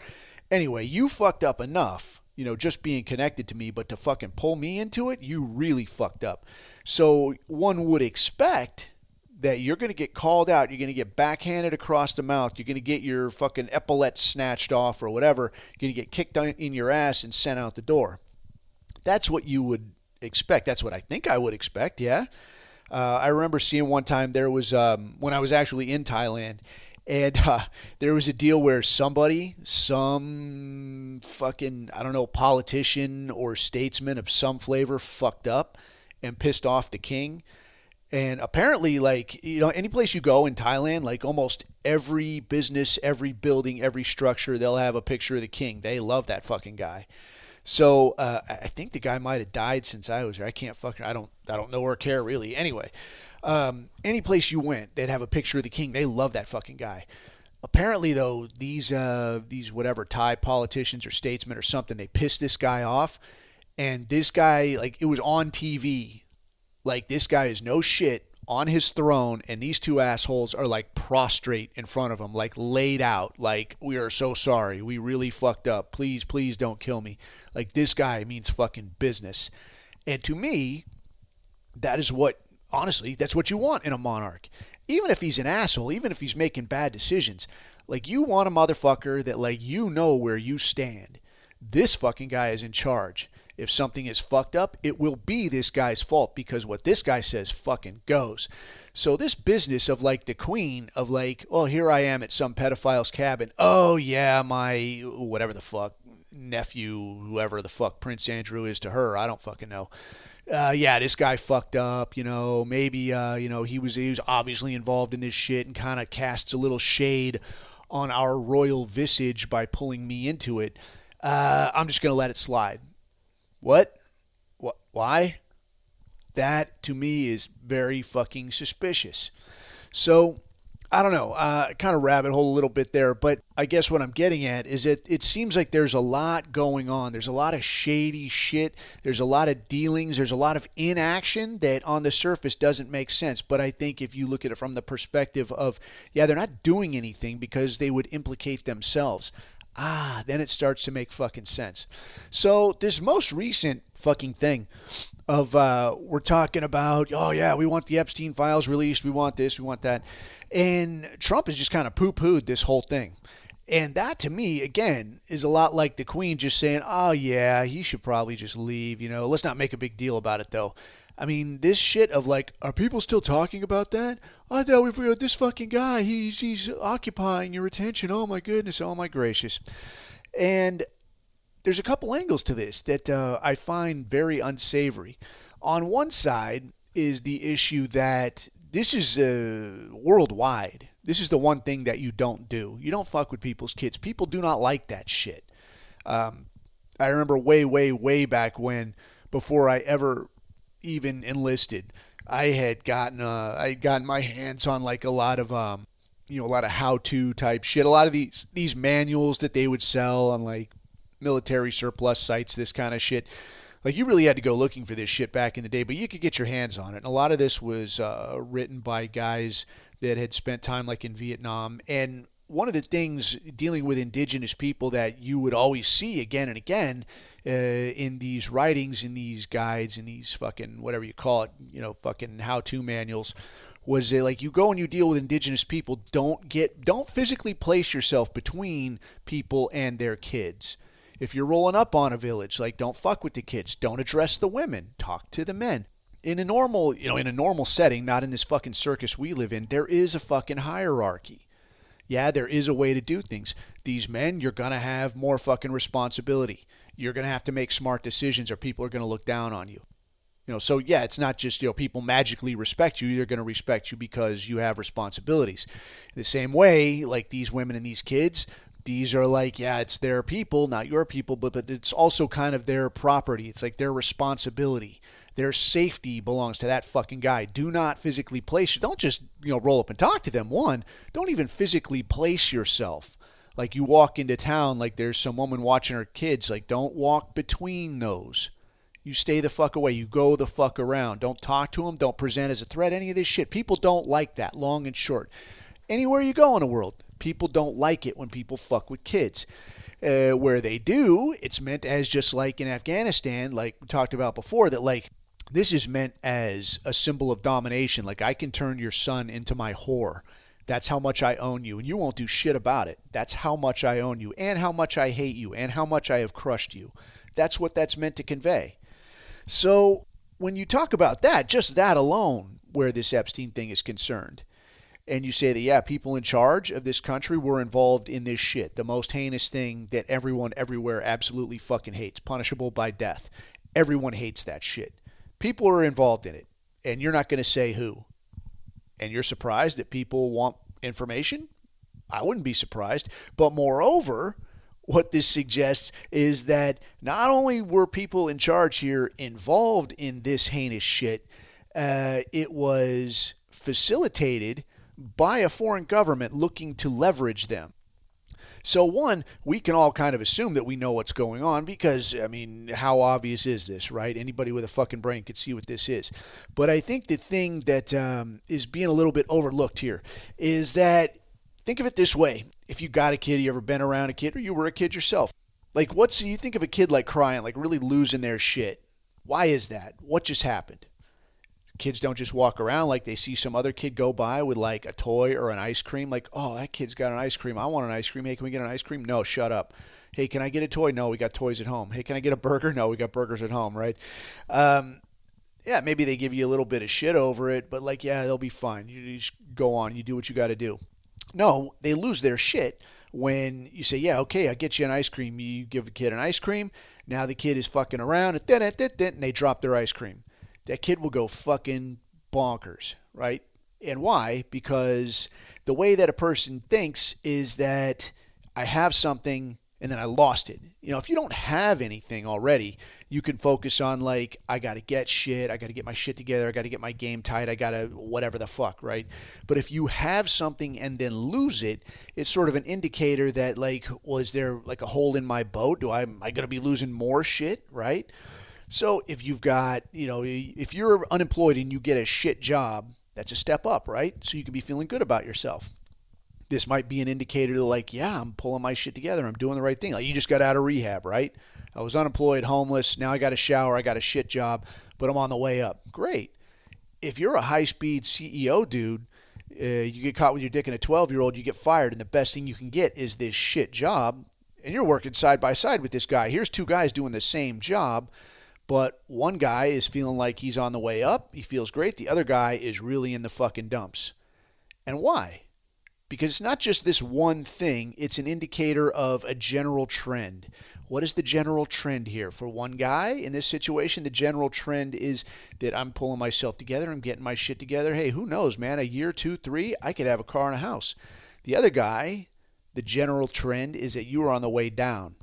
Anyway, you fucked up enough, just being connected to me, but to fucking pull me into it, you really fucked up. So one would expect that you're going to get called out, you're going to get backhanded across the mouth, you're going to get your fucking epaulets snatched off or whatever, you're going to get kicked in your ass and sent out the door. That's what you would expect. That's what I think I would expect, yeah. I remember seeing one time there was, when I was actually in Thailand, and there was a deal where some fucking, I don't know, politician or statesman of some flavor fucked up and pissed off the king. And apparently, like, any place you go in Thailand, like almost every business, every building, every structure, they'll have a picture of the king. They love that fucking guy. So I think the guy might have died since I was there. I don't know or care really. Anyway, any place you went, they'd have a picture of the king. They love that fucking guy. Apparently, though, these whatever Thai politicians or statesmen or something, they pissed this guy off. And this guy, like, it was on TV. Like, this guy is no shit on his throne, and these two assholes are, like, prostrate in front of him, like, laid out, like, we are so sorry, we really fucked up, please don't kill me. Like, this guy means fucking business. And to me, that is what, honestly, that's what you want in a monarch. Even if he's an asshole, even if he's making bad decisions, like, you want a motherfucker that, like, where you stand. This fucking guy is in charge. If something is fucked up, it will be this guy's fault because what this guy says fucking goes. So this business of, like, the Queen, of, like, oh, here I am at some pedophile's cabin. Oh, yeah, my whatever the fuck nephew, whoever the fuck Prince Andrew is to her, I don't fucking know. Yeah, this guy fucked up, maybe, he was obviously involved in this shit and kind of casts a little shade on our royal visage by pulling me into it. I'm just going to let it slide. What? Why? That, to me, is very fucking suspicious. So, I don't know, kind of rabbit hole a little bit there, but I guess what I'm getting at is that it seems like there's a lot going on. There's a lot of shady shit. There's a lot of dealings. There's a lot of inaction that on the surface doesn't make sense. But I think if you look at it from the perspective of, yeah, they're not doing anything because they would implicate themselves. Then it starts to make fucking sense. So this most recent fucking thing of we're talking about, oh yeah, we want the Epstein files released, we want this, we want that. And Trump has just kind of poo-pooed this whole thing. And that to me, again, is a lot like the Queen just saying, oh yeah, he should probably just leave, let's not make a big deal about it though. I mean, this shit of like, are people still talking about that? I thought we forgot this fucking guy. He's occupying your attention. Oh my goodness. Oh my gracious. And there's a couple angles to this that I find very unsavory. On one side is the issue that this is worldwide. This is the one thing that you don't do. You don't fuck with people's kids. People do not like that shit. I remember way back when, before I ever even enlisted, I had gotten my hands on like a lot of a lot of how-to type shit, a lot of these manuals that they would sell on like military surplus sites, this kind of shit. Like, you really had to go looking for this shit back in the day, but you could get your hands on it. And a lot of this was written by guys that had spent time like in Vietnam. And one of the things dealing with indigenous people that you would always see again and again in these writings, in these guides, in these fucking whatever you call it, fucking how-to manuals, was that like, you go and you deal with indigenous people, don't physically place yourself between people and their kids. If you're rolling up on a village, like, don't fuck with the kids, don't address the women, talk to the men. In a normal setting, not in this fucking circus we live in, there is a fucking hierarchy. Yeah, there is a way to do things. These men, you're going to have more fucking responsibility. You're going to have to make smart decisions or people are going to look down on you. So yeah, it's not just, people magically respect you. They're going to respect you because you have responsibilities. The same way, like these women and these kids, these are like, yeah, it's their people, not your people, but it's also kind of their property. It's like their responsibility. Their safety belongs to that fucking guy. Do not physically place. Don't just, roll up and talk to them. One, don't even physically place yourself. Like, you walk into town, like there's some woman watching her kids. Like, don't walk between those. You stay the fuck away. You go the fuck around. Don't talk to them. Don't present as a threat. Any of this shit. People don't like that, long and short. Anywhere you go in the world, people don't like it when people fuck with kids. Where they do, it's meant as just like in Afghanistan, like we talked about before, that like this is meant as a symbol of domination. Like, I can turn your son into my whore. That's how much I own you, and you won't do shit about it. That's how much I own you, and how much I hate you, and how much I have crushed you. That's what that's meant to convey. So when you talk about that, just that alone, where this Epstein thing is concerned, and you say that, yeah, people in charge of this country were involved in this shit, the most heinous thing that everyone everywhere absolutely fucking hates, punishable by death. Everyone hates that shit. People are involved in it, and you're not going to say who. And you're surprised that people want information? I wouldn't be surprised. But moreover, what this suggests is that not only were people in charge here involved in this heinous shit, it was facilitated by a foreign government looking to leverage them. So one, we can all kind of assume that we know what's going on because, I mean, how obvious is this, right? Anybody with a fucking brain could see what this is. But I think the thing that is being a little bit overlooked here is that, think of it this way. If you got a kid, you ever been around a kid, or you were a kid yourself, like you think of a kid like crying, like really losing their shit. Why is that? What just happened? Kids don't just walk around like they see some other kid go by with like a toy or an ice cream. Like, oh, that kid's got an ice cream. I want an ice cream. Hey, can we get an ice cream? No, shut up. Hey, can I get a toy? No, we got toys at home. Hey, can I get a burger? No, we got burgers at home, right? Yeah, maybe they give you a little bit of shit over it, but like, yeah, they'll be fine. You just go on. You do what you got to do. No, they lose their shit when you say, yeah, okay, I'll get you an ice cream. You give a kid an ice cream. Now the kid is fucking around, and they drop their ice cream. That kid will go fucking bonkers, right? And why? Because the way that a person thinks is that I have something, and then I lost it. If you don't have anything already, you can focus on like, I got to get shit, I got to get my shit together, I got to get my game tight, I got to whatever the fuck, right? But if you have something and then lose it, it's sort of an indicator that like, well, is there like a hole in my boat? Am I going to be losing more shit, right? So if you've got, if you're unemployed and you get a shit job, that's a step up, right? So you can be feeling good about yourself. This might be an indicator like, yeah, I'm pulling my shit together. I'm doing the right thing. Like you just got out of rehab, right? I was unemployed, homeless. Now I got a shower. I got a shit job, but I'm on the way up. Great. If you're a high-speed CEO dude, you get caught with your dick in a 12-year-old, you get fired, and the best thing you can get is this shit job, and you're working side by side with this guy. Here's two guys doing the same job, but one guy is feeling like he's on the way up. He feels great. The other guy is really in the fucking dumps. And why? Because it's not just this one thing, it's an indicator of a general trend. What is the general trend here? For one guy in this situation, the general trend is that I'm pulling myself together, I'm getting my shit together. Hey, who knows, man? A year, 2, 3, I could have a car and a house. The other guy, the general trend is that you are on the way down.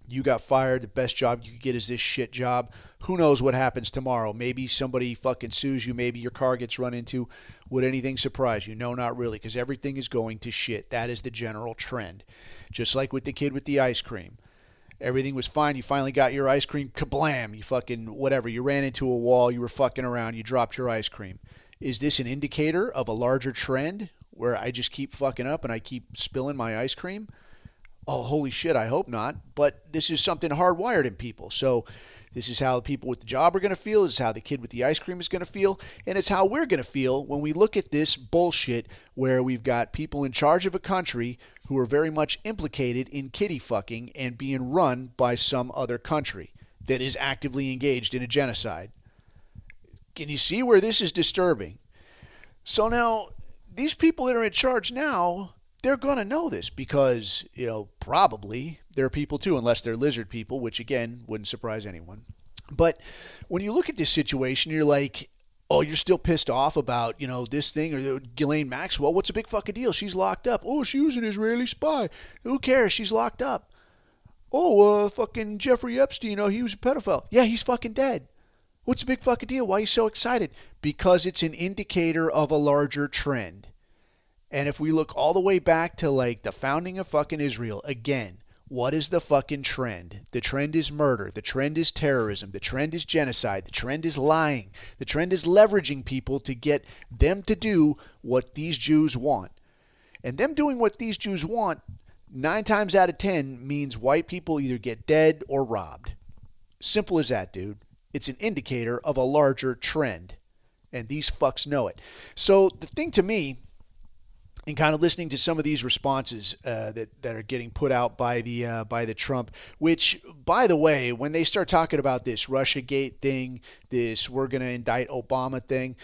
You got fired. The best job you could get is this shit job. Who knows what happens tomorrow? Maybe somebody fucking sues you. Maybe your car gets run into. Would anything surprise you? No, not really, because everything is going to shit. That is the general trend. Just like with the kid with the ice cream. Everything was fine. You finally got your ice cream. Kablam. You fucking whatever. You ran into a wall. You were fucking around. You dropped your ice cream. Is this an indicator of a larger trend where I just keep fucking up and I keep spilling my ice cream? Oh, holy shit, I hope not. But this is something hardwired in people. So this is how the people with the job are going to feel. This is how the kid with the ice cream is going to feel. And it's how we're going to feel when we look at this bullshit where we've got people in charge of a country who are very much implicated in kitty fucking and being run by some other country that is actively engaged in a genocide. Can you see where this is disturbing? So now, these people that are in charge now, they're going to know this because, probably there are people too, unless they're lizard people, which again, wouldn't surprise anyone. But when you look at this situation, you're like, oh, you're still pissed off about, this thing or Ghislaine Maxwell. What's a big fucking deal? She's locked up. Oh, she was an Israeli spy. Who cares? She's locked up. Oh, fucking Jeffrey Epstein. Oh, he was a pedophile. Yeah, he's fucking dead. What's the big fucking deal? Why are you so excited? Because it's an indicator of a larger trend. And if we look all the way back to like the founding of fucking Israel, again, what is the fucking trend? The trend is murder. The trend is terrorism. The trend is genocide. The trend is lying. The trend is leveraging people to get them to do what these Jews want. And them doing what these Jews want, 9 times out of 10 means white people either get dead or robbed. Simple as that, dude. It's an indicator of a larger trend. And these fucks know it. So the thing to me, and kind of listening to some of these responses that are getting put out by the Trump, which, by the way, when they start talking about this Russiagate thing, this we're going to indict Obama thing,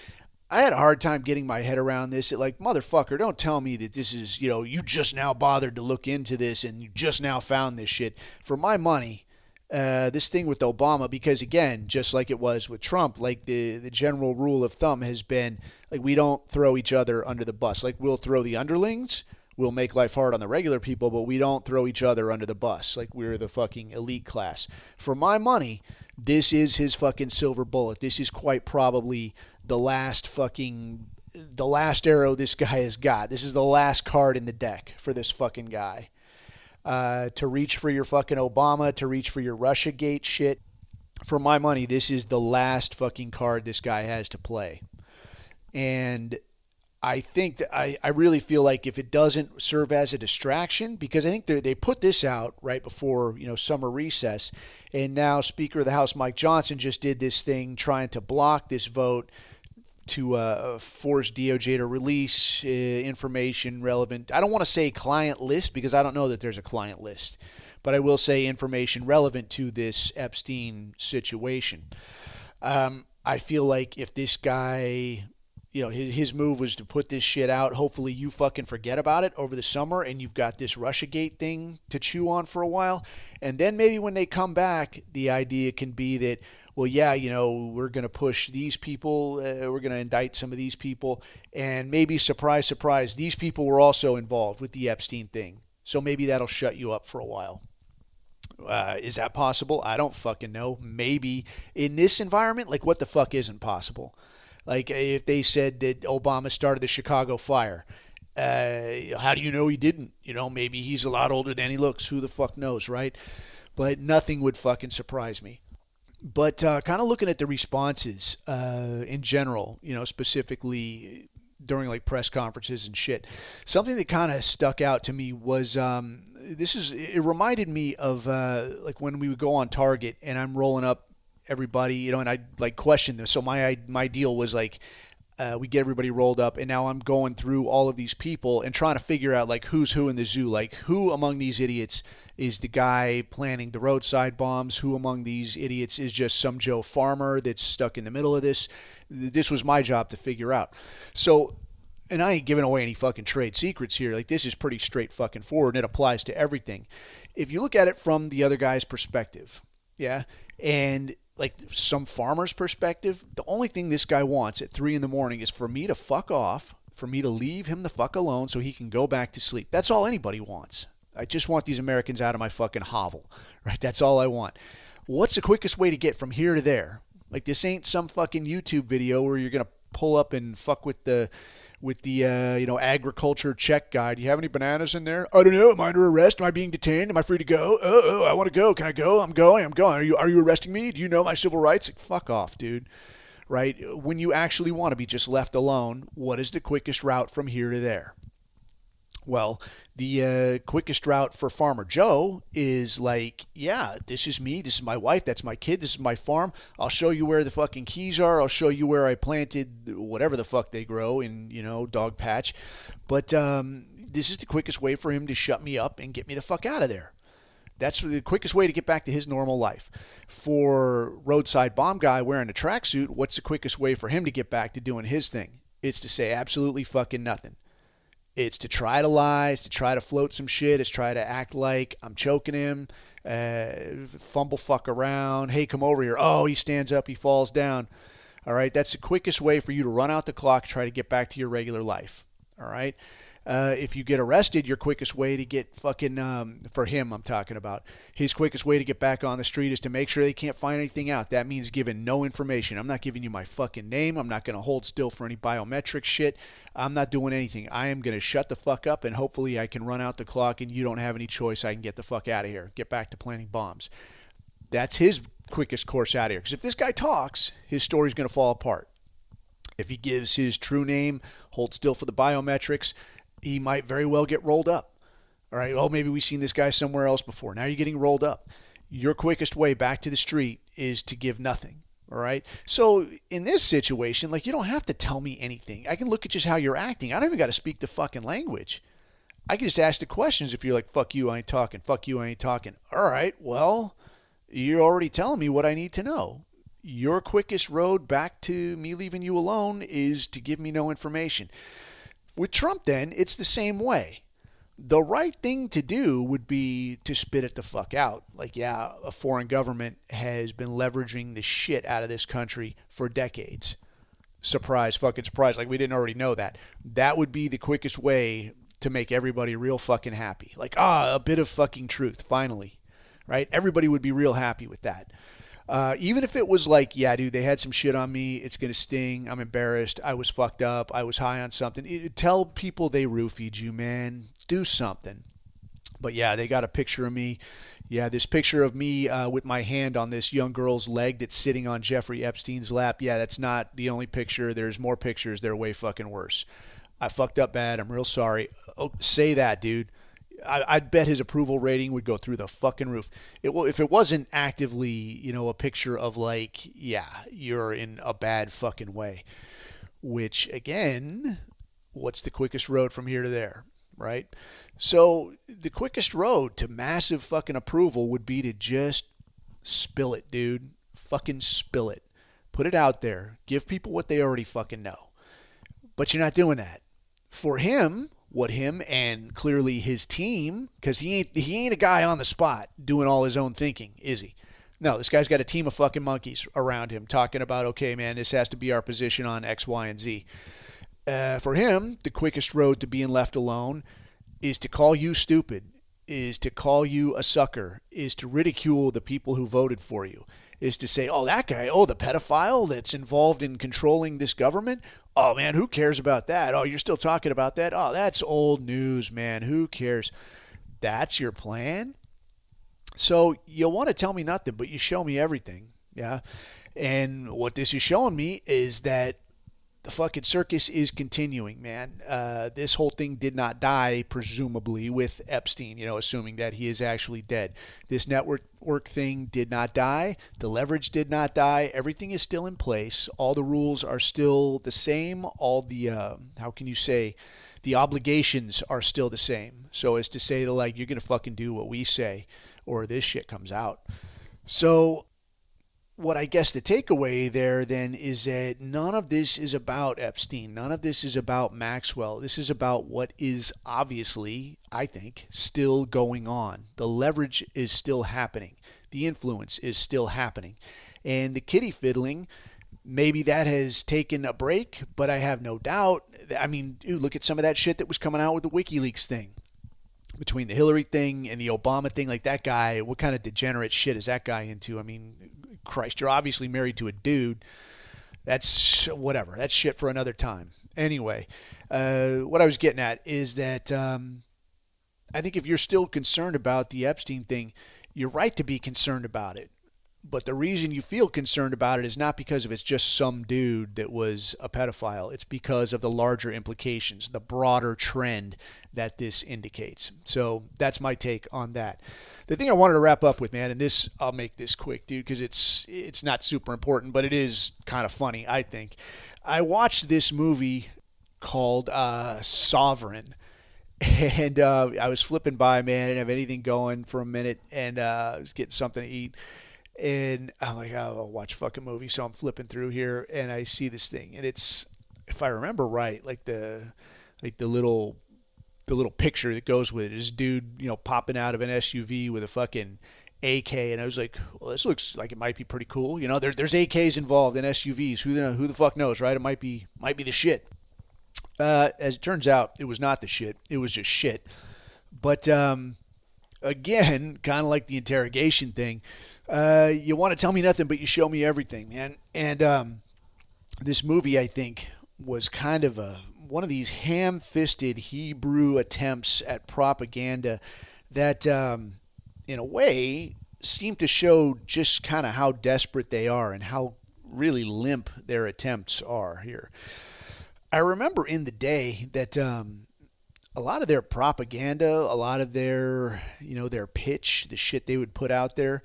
I had a hard time getting my head around this. Like, motherfucker, don't tell me that this is, you just now bothered to look into this and you just now found this shit. For my money, this thing with Obama, because again, just like it was with Trump, like the general rule of thumb has been like we don't throw each other under the bus. Like we'll throw the underlings, we'll make life hard on the regular people, but we don't throw each other under the bus. Like we're the fucking elite class. For my money, this is his fucking silver bullet. This is quite probably the last arrow this guy has got. This is the last card in the deck for this fucking guy. To reach for your fucking Obama, to reach for your Russiagate shit. For my money, this is the last fucking card this guy has to play. And I think that I really feel like if it doesn't serve as a distraction, because I think they put this out right before, summer recess, and now Speaker of the House Mike Johnson just did this thing trying to block this vote to force DOJ to release information relevant. I don't want to say client list because I don't know that there's a client list, but I will say information relevant to this Epstein situation. I feel like if this guy, his move was to put this shit out, hopefully you fucking forget about it over the summer and you've got this Russiagate thing to chew on for a while. And then maybe when they come back, the idea can be that, well, yeah, we're going to push these people, we're going to indict some of these people, and maybe, surprise, surprise, these people were also involved with the Epstein thing. So maybe that'll shut you up for a while. Is that possible? I don't fucking know. Maybe in this environment, like what the fuck isn't possible? Like if they said that Obama started the Chicago fire, how do you know he didn't? Maybe he's a lot older than he looks. Who the fuck knows, right? But nothing would fucking surprise me. But kind of looking at the responses in general, specifically during like press conferences and shit, something that kind of stuck out to me was it reminded me of like when we would go on Target and I'm rolling up everybody, and I like question this. So my deal was like, we get everybody rolled up, and now I'm going through all of these people and trying to figure out like who's who in the zoo, like who among these idiots is the guy planning the roadside bombs, who among these idiots is just some Joe farmer that's stuck in the middle of this. This was my job to figure out. So, and I ain't giving away any fucking trade secrets here. Like this is pretty straight fucking forward, and it applies to everything. If you look at it from the other guy's perspective, yeah, and like some farmer's perspective, the only thing this guy wants at 3 a.m. is for me to fuck off, for me to leave him the fuck alone so he can go back to sleep. That's all anybody wants. I just want these Americans out of my fucking hovel, right? That's all I want. What's the quickest way to get from here to there? Like this ain't some fucking YouTube video where you're going to pull up and fuck with the agriculture check guide. Do you have any bananas in there? I don't know. Am I under arrest? Am I being detained? Am I free to go? Oh, I want to go. Can I go? I'm going. Are you arresting me? Do you know my civil rights? Like, fuck off, dude. Right? When you actually want to be just left alone, what is the quickest route from here to there? Well, the quickest route for Farmer Joe is like, yeah, this is me, this is my wife, that's my kid, this is my farm. I'll show you where the fucking keys are. I'll show you where I planted whatever the fuck they grow in, dog patch. But this is the quickest way for him to shut me up and get me the fuck out of there. That's the quickest way to get back to his normal life. For roadside bomb guy wearing a tracksuit, what's the quickest way for him to get back to doing his thing? It's to say absolutely fucking nothing. It's to try to lie, it's to try to float some shit, it's try to act like I'm choking him, fumble fuck around, hey, come over here. Oh, he stands up, he falls down. All right, that's the quickest way for you to run out the clock, try to get back to your regular life. All right. If you get arrested, your quickest way to get fucking, for him I'm talking about, his quickest way to get back on the street is to make sure they can't find anything out. That means giving no information. I'm not giving you my fucking name. I'm not going to hold still for any biometric shit. I'm not doing anything. I am going to shut the fuck up, and hopefully I can run out the clock and you don't have any choice. I can get the fuck out of here. Get back to planting bombs. That's his quickest course out of here. Because if this guy talks, his story's going to fall apart. If he gives his true name, hold still for the biometrics, he might very well get rolled up. All right, oh, maybe we've seen this guy somewhere else before. Now you're getting rolled up. Your quickest way back to the street is to give nothing. All right? So in this situation, like, you don't have to tell me anything. I can look at just how you're acting. I don't even got to speak the fucking language. I can just ask the questions if you're like, fuck you, I ain't talking. Fuck you, I ain't talking. All right, well, you're already telling me what I need to know. Your quickest road back to me leaving you alone is to give me no information. With Trump, then, it's the same way. The right thing to do would be to spit it the fuck out. Like, yeah, a foreign government has been leveraging the shit out of this country for decades. Surprise, fucking surprise. Like, we didn't already know that. That would be the quickest way to make everybody real fucking happy. Like, a bit of fucking truth, finally. Right? Everybody would be real happy with that. Even if it was like, yeah, dude, they had some shit on me. It's going to sting. I'm embarrassed. I was fucked up. I was high on something. Tell people they roofied you, man. Do something. But yeah, they got a picture of me. Yeah, this picture of me with my hand on this young girl's leg that's sitting on Jeffrey Epstein's lap. Yeah, that's not the only picture. There's more pictures. They're way fucking worse. I fucked up bad. I'm real sorry. Oh, say that, dude. I'd bet his approval rating would go through the fucking roof. If it wasn't actively, a picture of like, yeah, you're in a bad fucking way. Which, again, what's the quickest road from here to there, right? So the quickest road to massive fucking approval would be to just spill it, dude. Fucking spill it. Put it out there. Give people what they already fucking know. But you're not doing that. For him, what him and clearly his team, because he ain't a guy on the spot doing all his own thinking, is he? No, this guy's got a team of fucking monkeys around him talking about, okay, man, this has to be our position on X, Y, and Z. For him, the quickest road to being left alone is to call you stupid is to call you a sucker, is to ridicule the people who voted for you, is to say, oh, that guy, oh, the pedophile that's involved in controlling this government. Oh, man, who cares about that? Oh, you're still talking about that? Oh, that's old news, man. Who cares? That's your plan? So you want to tell me nothing, but you show me everything. Yeah. And what this is showing me is that the fucking circus is continuing, man. This whole thing did not die, presumably, with Epstein, assuming that he is actually dead. This network thing did not die. The leverage did not die. Everything is still in place. All the rules are still the same. All the, the obligations are still the same. So as to say that, like, you're going to fucking do what we say or this shit comes out. So what I guess the takeaway there then is that none of this is about Epstein. None of this is about Maxwell. This is about what is obviously, I think, still going on. The leverage is still happening. The influence is still happening. And the kitty fiddling, maybe that has taken a break, but I have no doubt. I mean, dude, look at some of that shit that was coming out with the WikiLeaks thing. Between the Hillary thing and the Obama thing, like that guy, what kind of degenerate shit is that guy into? I mean, Christ, you're obviously married to a dude. That's whatever. That's shit for another time. Anyway, what I was getting at is that I think if you're still concerned about the Epstein thing, you're right to be concerned about it. But the reason you feel concerned about it is not because of it's just some dude that was a pedophile. It's because of the larger implications, the broader trend that this indicates. So that's my take on that. The thing I wanted to wrap up with, man, and this, I'll make this quick, dude, because it's not super important, but it is kind of funny, I think. I watched this movie called Sovereign. And I was flipping by, man. I didn't have anything going for a minute, and I was getting something to eat. And I'm like, oh, I'll watch a fucking movie. So I'm flipping through here, and I see this thing, and it's, if I remember right, like the little picture that goes with it is dude, popping out of an SUV with a fucking AK, and I was like, well, this looks like it might be pretty cool. There's AKs involved in SUVs. Who the fuck knows, right? It might be the shit. As it turns out, it was not the shit. It was just shit. But again, kind of like the interrogation thing. You want to tell me nothing, but you show me everything, man. And this movie, I think, was kind of one of these ham-fisted Hebrew attempts at propaganda that, in a way, seem to show just kind of how desperate they are and how really limp their attempts are here. I remember in the day that a lot of their propaganda, a lot of their, their pitch, the shit they would put out there,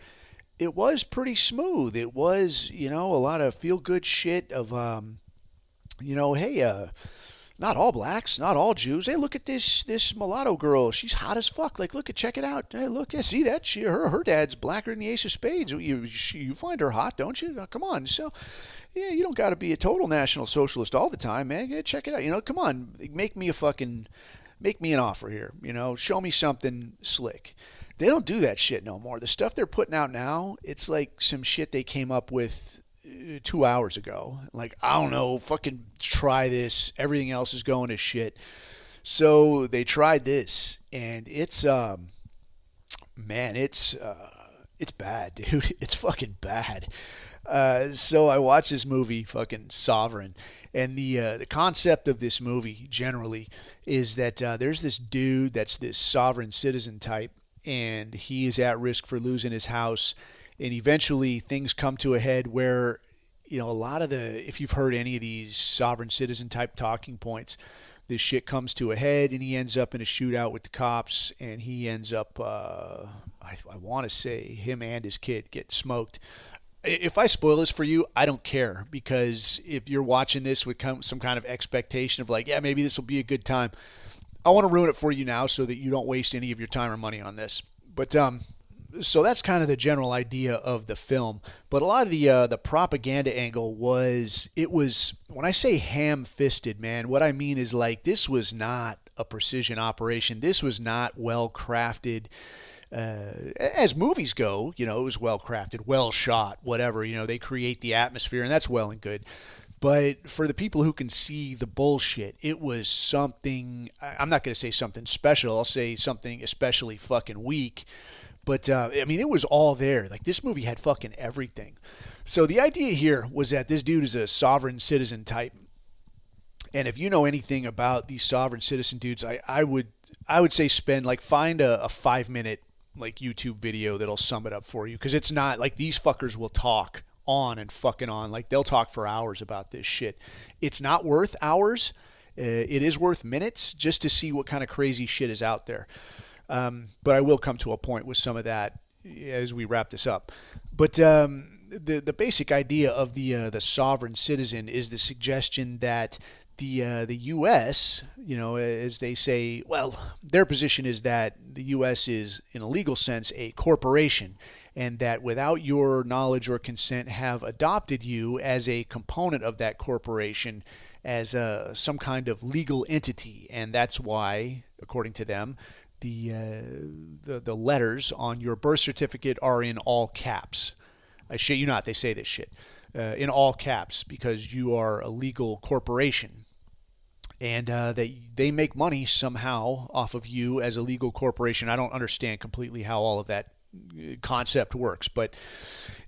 it was pretty smooth. It was, a lot of feel-good shit of, hey, not all blacks, not all Jews. Hey, look at this mulatto girl. She's hot as fuck. Like, check it out. Hey, look, see that? Her dad's blacker than the Ace of Spades. You find her hot, don't you? Come on. So, yeah, you don't got to be a total National Socialist all the time, man. Yeah, check it out. Come on, make me an offer here. Show me something slick. They don't do that shit no more. The stuff they're putting out now, it's like some shit they came up with 2 hours ago. Like, I don't know, fucking try this. Everything else is going to shit. So they tried this, and it's bad, dude. It's fucking bad. So I watched this movie, fucking Sovereign, and the concept of this movie generally is that there's this dude that's this sovereign citizen type, and he is at risk for losing his house, and eventually things come to a head where, a lot of if you've heard any of these sovereign citizen type talking points, this shit comes to a head, and he ends up in a shootout with the cops, and he ends up, I want to say him and his kid get smoked. If I spoil this for you, I don't care, because if you're watching this with some kind of expectation of like, yeah, maybe this will be a good time, I want to ruin it for you now so that you don't waste any of your time or money on this. But so that's kind of the general idea of the film. But a lot of the propaganda angle was when I say ham-fisted, man, what I mean is like this was not a precision operation. This was not well crafted. As movies go, it was well crafted, well shot, whatever. They create the atmosphere, and that's well and good. But for the people who can see the bullshit, it was something. I'm not going to say something special. I'll say something especially fucking weak. But I mean, it was all there. Like, this movie had fucking everything. So the idea here was that this dude is a sovereign citizen type. And if you know anything about these sovereign citizen dudes, I would say find a 5-minute like YouTube video that'll sum it up for you, because it's not like these fuckers will talk on and fucking on. Like, they'll talk for hours about this shit. It's not worth hours. It is worth minutes just to see what kind of crazy shit is out there. But I will come to a point with some of that as we wrap this up. But the basic idea of the sovereign citizen is the suggestion that the U.S., as they say, well, their position is that the U.S. is, in a legal sense, a corporation, and that without your knowledge or consent have adopted you as a component of that corporation, as some kind of legal entity. And that's why, according to them, the letters on your birth certificate are in all caps. I shit you not, they say this shit. In all caps, because you are a legal corporation. And they make money somehow off of you as a legal corporation. I don't understand completely how all of that concept works, but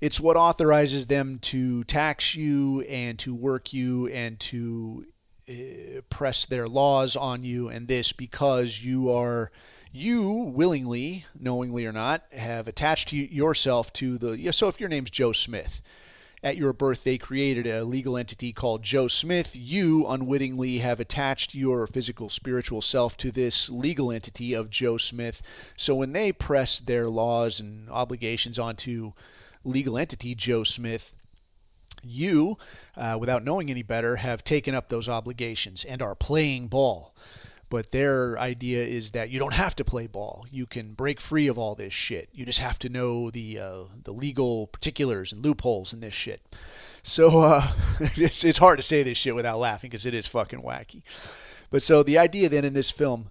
it's what authorizes them to tax you and to work you and to press their laws on you, and this because you willingly, knowingly or not, have attached yourself to the... So if your name's Joe Smith, at your birth they created a legal entity called Joe Smith. You unwittingly have attached your physical, spiritual self to this legal entity of Joe Smith. So when they press their laws and obligations onto legal entity Joe Smith, you, without knowing any better, have taken up those obligations and are playing ball. But their idea is that you don't have to play ball. You can break free of all this shit. You just have to know the legal particulars and loopholes in this shit. So it's hard to say this shit without laughing, because it is fucking wacky. But so the idea then in this film,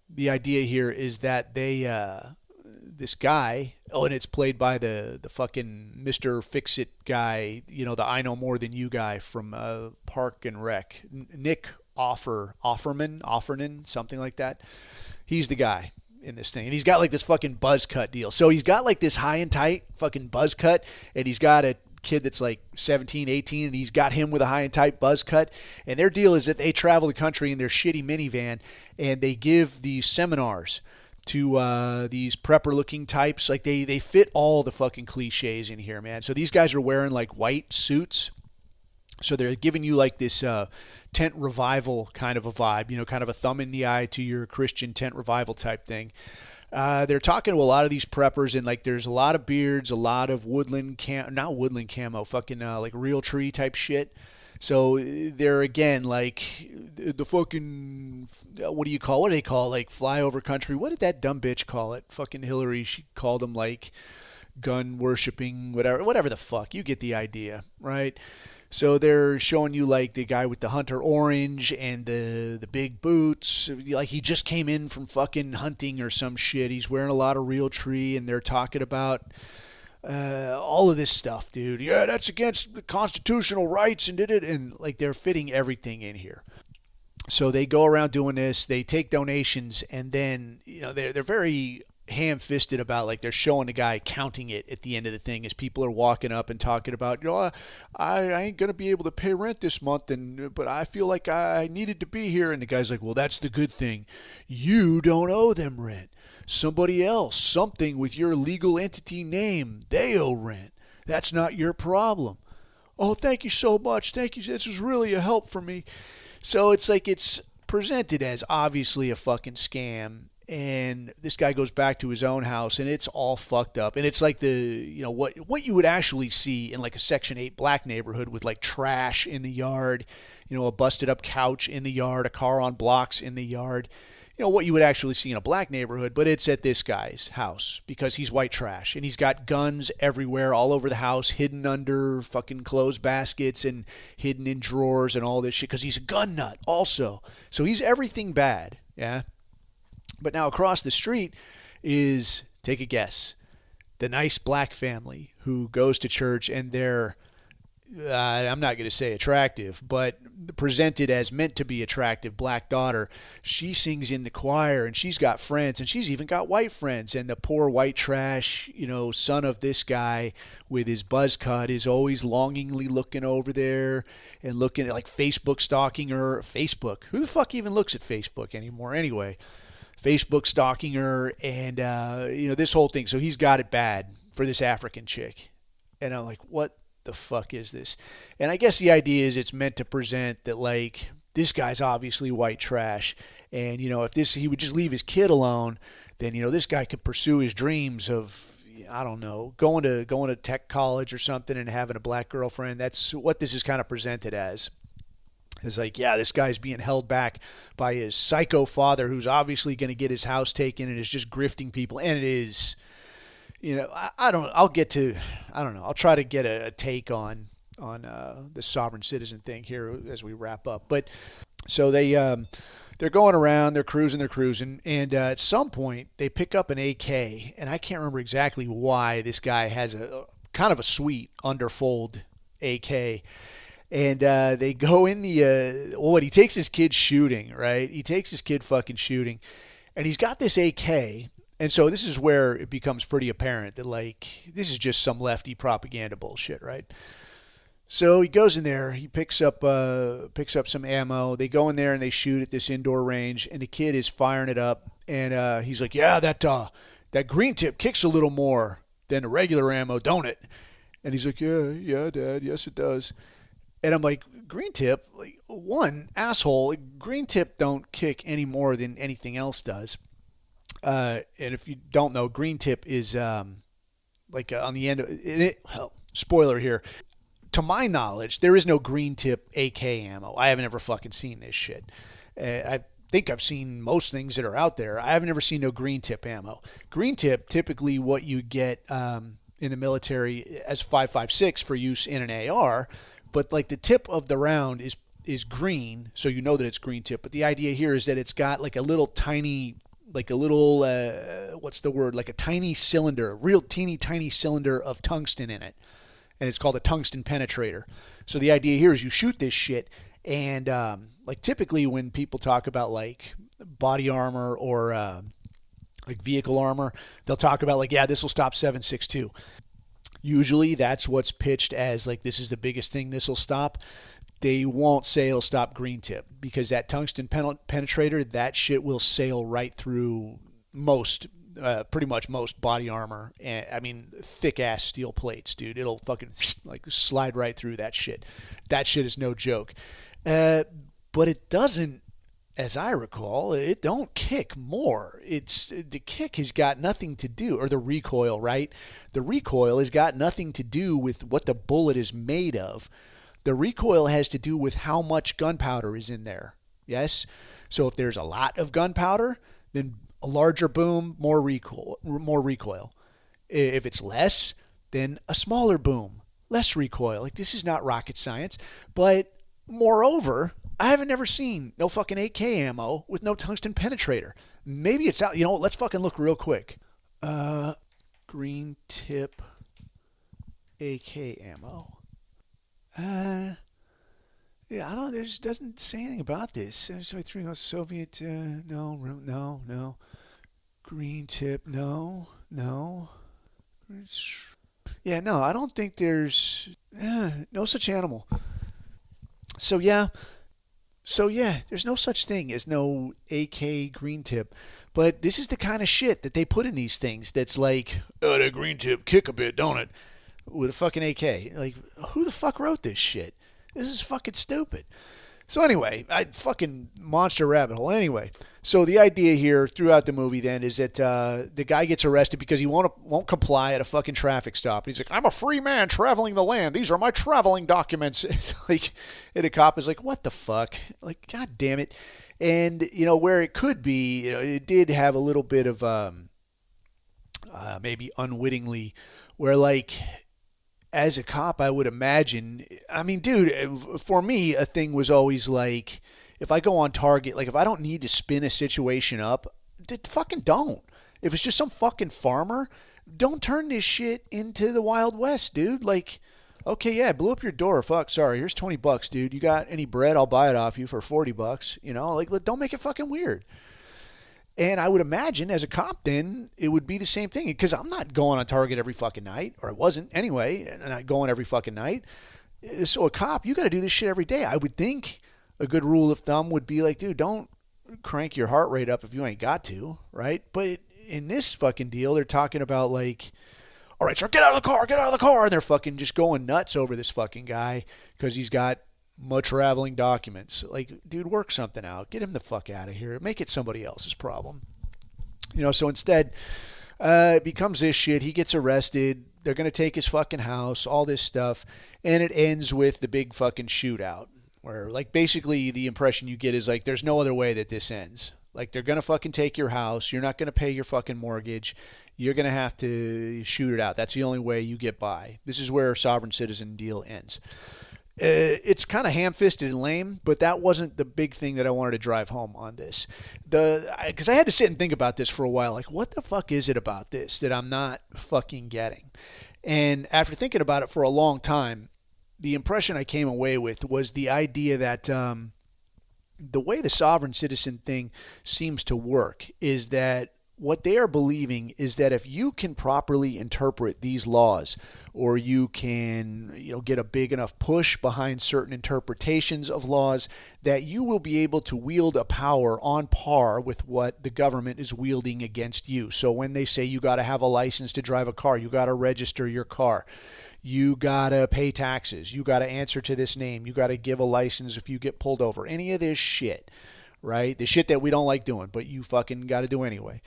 the idea here is that they, this guy, and it's played by the fucking Mr. Fix-It guy, the I Know More Than You guy from Park and Rec, Nick Offerman, something like that. He's the guy in this thing. And he's got like this fucking buzz cut deal. So he's got like this high and tight fucking buzz cut, and he's got a kid that's like 17, 18, and he's got him with a high and tight buzz cut. And their deal is that they travel the country in their shitty minivan, and they give these seminars to these prepper looking types. Like they fit all the fucking cliches in here, man. So these guys are wearing like white suits. So they're giving you like this tent revival kind of a vibe, kind of a thumb in the eye to your Christian tent revival type thing. They're talking to a lot of these preppers, and like there's a lot of beards, a lot of not woodland camo, fucking like real tree type shit. So they're again like the fucking, what do they call it? Like flyover country. What did that dumb bitch call it? Fucking Hillary, she called them like gun worshipping, whatever the fuck. You get the idea, right? So they're showing you like the guy with the hunter orange and the big boots. Like he just came in from fucking hunting or some shit. He's wearing a lot of real tree, and they're talking about all of this stuff, dude. Yeah, that's against the constitutional rights and did it. And like they're fitting everything in here. So they go around doing this. They take donations, and then they're very ham-fisted about, like, they're showing the guy counting it at the end of the thing as people are walking up and talking about, I ain't gonna be able to pay rent this month, but I feel like I needed to be here. And the guy's like, well, that's the good thing, you don't owe them rent. Somebody else, something with your legal entity name, they owe rent. That's not your problem. Oh, thank you so much, thank you, this was really a help for me. So it's like it's presented as obviously a fucking scam. And this guy goes back to his own house, and it's all fucked up. And it's like what you would actually see in like a Section 8 black neighborhood, with like trash in the yard, a busted up couch in the yard, a car on blocks in the yard. What you would actually see in a black neighborhood, but it's at this guy's house because he's white trash, and he's got guns everywhere all over the house, hidden under fucking clothes baskets and hidden in drawers and all this shit, because he's a gun nut also. So he's everything bad, yeah? But now across the street is, take a guess, the nice black family who goes to church, and they're I'm not going to say attractive, but presented as meant to be attractive black daughter. She sings in the choir and she's got friends and she's even got white friends. And the poor white trash, son of this guy with his buzz cut is always longingly looking over there and looking at like Facebook stalking her. Facebook. Who the fuck even looks at Facebook anymore? Anyway, Facebook stalking her and, this whole thing. So he's got it bad for this African chick. And I'm like, what the fuck is this? And I guess the idea is it's meant to present that like this guy's obviously white trash, and if he would just leave his kid alone, then this guy could pursue his dreams of, I don't know, going to tech college or something and having a black girlfriend. That's what this is kind of presented as. It's like, yeah, this guy's being held back by his psycho father who's obviously going to get his house taken and is just grifting people, and it is. I'll try to get a take on the sovereign citizen thing here as we wrap up. But so they're going around, they're cruising, and at some point they pick up an AK, and I can't remember exactly why this guy has a kind of a sweet underfold AK. And they go in he takes his kid shooting, right? He takes his kid fucking shooting, and he's got this AK. And so this is where it becomes pretty apparent that, like, this is just some lefty propaganda bullshit, right? So he goes in there, he picks up some ammo. They go in there and they shoot at this indoor range, and the kid is firing it up. And he's like, yeah, that green tip kicks a little more than the regular ammo, don't it? And he's like, yeah, Dad, yes, it does. And I'm like, green tip? Like, one, asshole, green tip don't kick any more than anything else does. And if you don't know, green tip is on the end of it. Well, spoiler here. To my knowledge, there is no green tip AK ammo. I haven't ever fucking seen this shit. I think I've seen most things that are out there. I haven't ever seen no green tip ammo. Green tip, typically what you get in the military as 5.56 for use in an AR, but like the tip of the round is green, so you know that it's green tip. But the idea here is that it's got like a little tiny. Like a little, like a tiny cylinder, real teeny tiny cylinder of tungsten in it. And it's called a tungsten penetrator. So the idea here is you shoot this shit, and like typically when people talk about like body armor or like vehicle armor, they'll talk about like, yeah, this will stop 7.62. Usually that's what's pitched as like, this is the biggest thing this will stop. They won't say it'll stop green tip because that tungsten penetrator, that shit will sail right through pretty much most body armor. I mean, thick ass steel plates, dude. It'll fucking like slide right through that shit. That shit is no joke. But it doesn't, as I recall, it don't kick more. The kick has got nothing to do, or the recoil, right? The recoil has got nothing to do with what the bullet is made of. The recoil has to do with how much gunpowder is in there. Yes? So if there's a lot of gunpowder, then a larger boom, more recoil. If it's less, then a smaller boom, less recoil. Like, this is not rocket science. But moreover, I haven't never seen no fucking AK ammo with no tungsten penetrator. Maybe it's out. Let's fucking look real quick. Green tip AK ammo. Yeah, I don't. It just doesn't say anything about this. Soviet. No. Green tip. No. Yeah, no. I don't think there's no such animal. So yeah, there's no such thing as no AK green tip. But this is the kind of shit that they put in these things. That's like, that green tip kick a bit, don't it? With a fucking AK. Like, who the fuck wrote this shit? This is fucking stupid. So anyway, fucking monster rabbit hole. Anyway, so the idea here throughout the movie then is that the guy gets arrested because he won't comply at a fucking traffic stop. And he's like, I'm a free man traveling the land. These are my traveling documents. And the cop is like, what the fuck? Like, God damn it. And, where it could be, it did have a little bit of maybe unwittingly where, like, as a cop, I would imagine, I mean, dude, for me, a thing was always like, if I go on target, like if I don't need to spin a situation up, fucking don't. If it's just some fucking farmer, don't turn this shit into the Wild West, dude. Like, Okay, yeah, I blew up your door. Fuck, sorry. Here's $20, dude. You got any bread? I'll buy it off you for $40. Like, don't make it fucking weird. And I would imagine as a cop then it would be the same thing, because I'm not going on target every fucking night, or I wasn't anyway, and not going every fucking night. So a cop, you got to do this shit every day. I would think a good rule of thumb would be like, dude, don't crank your heart rate up if you ain't got to, right? But in this fucking deal, they're talking about like, all right, sir, get out of the car. And they're fucking just going nuts over this fucking guy because he's got traveling documents. Like, dude, work something out. Get him the fuck out of here. Make it somebody else's problem. So instead, it becomes this shit. He gets arrested. They're going to take his fucking house, all this stuff. And it ends with the big fucking shootout where, like, basically the impression you get is, like, there's no other way that this ends. Like, they're going to fucking take your house. You're not going to pay your fucking mortgage. You're going to have to shoot it out. That's the only way you get by. This is where sovereign citizen deal ends. It's kind of ham-fisted and lame, but that wasn't the big thing that I wanted to drive home on this. Because I had to sit and think about this for a while. Like, what the fuck is it about this that I'm not fucking getting? And after thinking about it for a long time, the impression I came away with was the idea that the way the sovereign citizen thing seems to work is that what they are believing is that if you can properly interpret these laws, or you can, get a big enough push behind certain interpretations of laws, that you will be able to wield a power on par with what the government is wielding against you. So when they say you got to have a license to drive a car, you got to register your car, you got to pay taxes, you got to answer to this name, you got to give a license if you get pulled over, any of this shit, right? The shit that we don't like doing, but you fucking got to do anyway.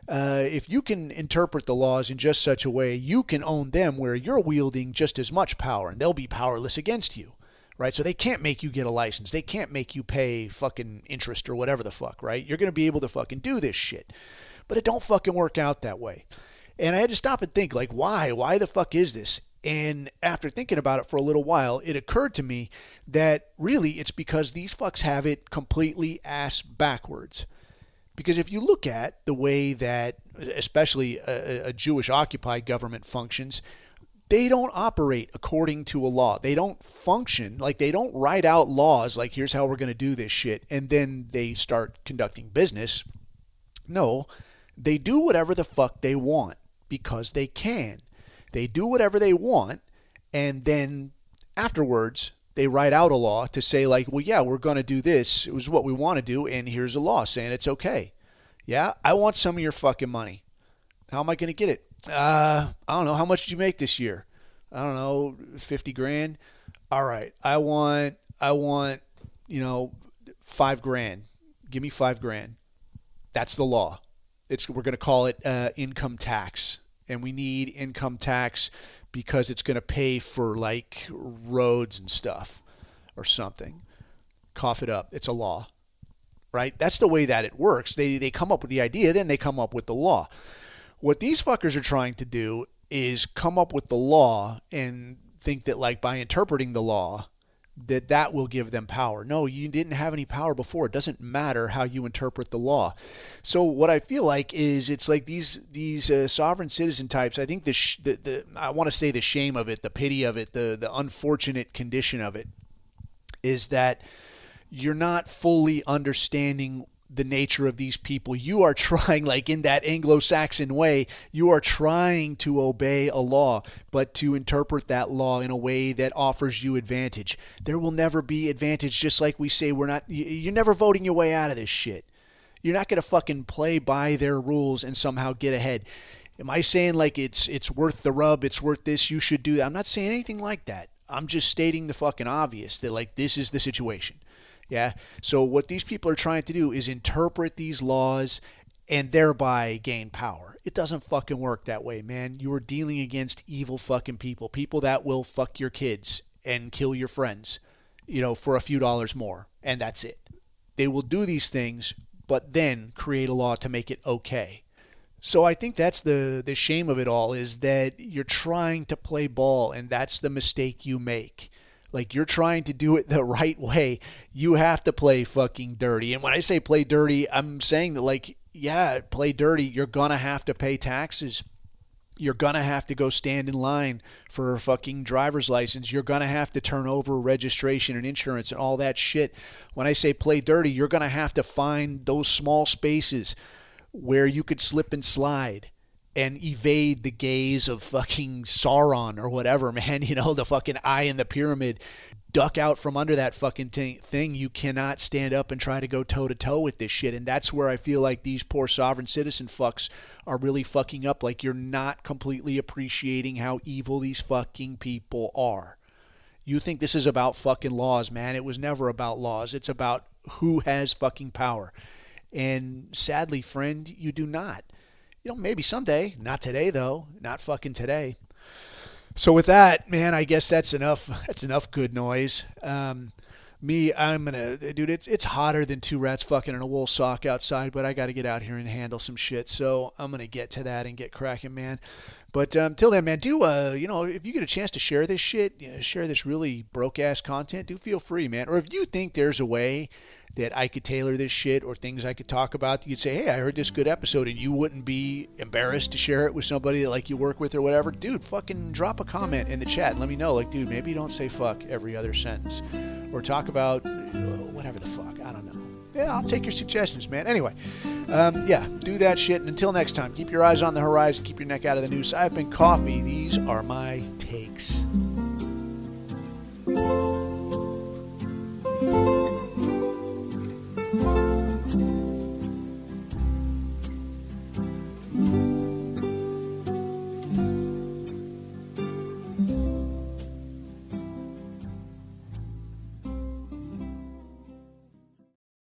If you can interpret the laws in just such a way, you can own them where you're wielding just as much power, and they'll be powerless against you, right? So they can't make you get a license. They can't make you pay fucking interest or whatever the fuck, right? You're going to be able to fucking do this shit. But it don't fucking work out that way. And I had to stop and think, like, why? Why the fuck is this? And after thinking about it for a little while, it occurred to me that really it's because these fucks have it completely ass backwards. Because if you look at the way that, especially a Jewish-occupied government functions, they don't operate according to a law. They don't function, like they don't write out laws like, here's how we're going to do this shit, and then they start conducting business. No, they do whatever the fuck they want because they can. They do whatever they want, and then afterwards they write out a law to say, like, well, yeah, we're going to do this. It was what we want to do, and here's a law saying it's okay. Yeah, I want some of your fucking money. How am I going to get it? I don't know. How much did you make this year? I don't know, 50 grand. All right, I want, $5 grand. Give me $5 grand. That's the law. We're going to call it income tax, and we need income tax because it's going to pay for, like, roads and stuff or something. Cough it up. It's a law, right? That's the way that it works. They come up with the idea, then they come up with the law. What these fuckers are trying to do is come up with the law and think that, like, by interpreting the law, that will give them power. No, you didn't have any power before. It doesn't matter how you interpret the law. So what I feel like is it's like these sovereign citizen types. I think I want to say the shame of it, the pity of it, the unfortunate condition of it is that you're not fully understanding the nature of these people. You are trying, like in that Anglo-Saxon way, you are trying to obey a law, but to interpret that law in a way that offers you advantage. There will never be advantage, just like we say, you're never voting your way out of this shit. You're not going to fucking play by their rules and somehow get ahead. Am I saying like it's worth the rub, it's worth this, you should do that? I'm not saying anything like that. I'm just stating the fucking obvious that, like, this is the situation. Yeah. So what these people are trying to do is interpret these laws and thereby gain power. It doesn't fucking work that way, man. You are dealing against evil fucking people that will fuck your kids and kill your friends, for a few dollars more. And that's it. They will do these things, but then create a law to make it okay. So I think that's the shame of it all, is that you're trying to play ball, and that's the mistake you make. Like, you're trying to do it the right way. You have to play fucking dirty. And when I say play dirty, I'm saying that, like, yeah, play dirty. You're going to have to pay taxes. You're going to have to go stand in line for a fucking driver's license. You're going to have to turn over registration and insurance and all that shit. When I say play dirty, you're going to have to find those small spaces where you could slip and slide and evade the gaze of fucking Sauron or whatever, man. You know, the fucking eye in the pyramid. Duck out from under that fucking thing. You cannot stand up and try to go toe-to-toe with this shit. And that's where I feel like these poor sovereign citizen fucks are really fucking up. Like, you're not completely appreciating how evil these fucking people are. You think this is about fucking laws, man. It was never about laws. It's about who has fucking power. And sadly, friend, you do not. You know, maybe someday. Not today, though. Not fucking today. So with that, man, I guess that's enough. That's enough good noise. I'm gonna, dude. It's hotter than two rats fucking in a wool sock outside, but I got to get out here and handle some shit. So I'm gonna get to that and get cracking, man. But till then, man, do if you get a chance to share this shit, share this really broke ass content, do feel free, man. Or if you think there's a way that I could tailor this shit or things I could talk about, you could say, hey, I heard this good episode, and you wouldn't be embarrassed to share it with somebody that like you work with or whatever, dude, fucking drop a comment in the chat and let me know. Like, dude, maybe don't say fuck every other sentence, or talk about whatever the fuck. I don't know. Yeah, I'll take your suggestions, man. Anyway, do that shit. And until next time, keep your eyes on the horizon, keep your neck out of the noose. I've been Coffee. These are my takes.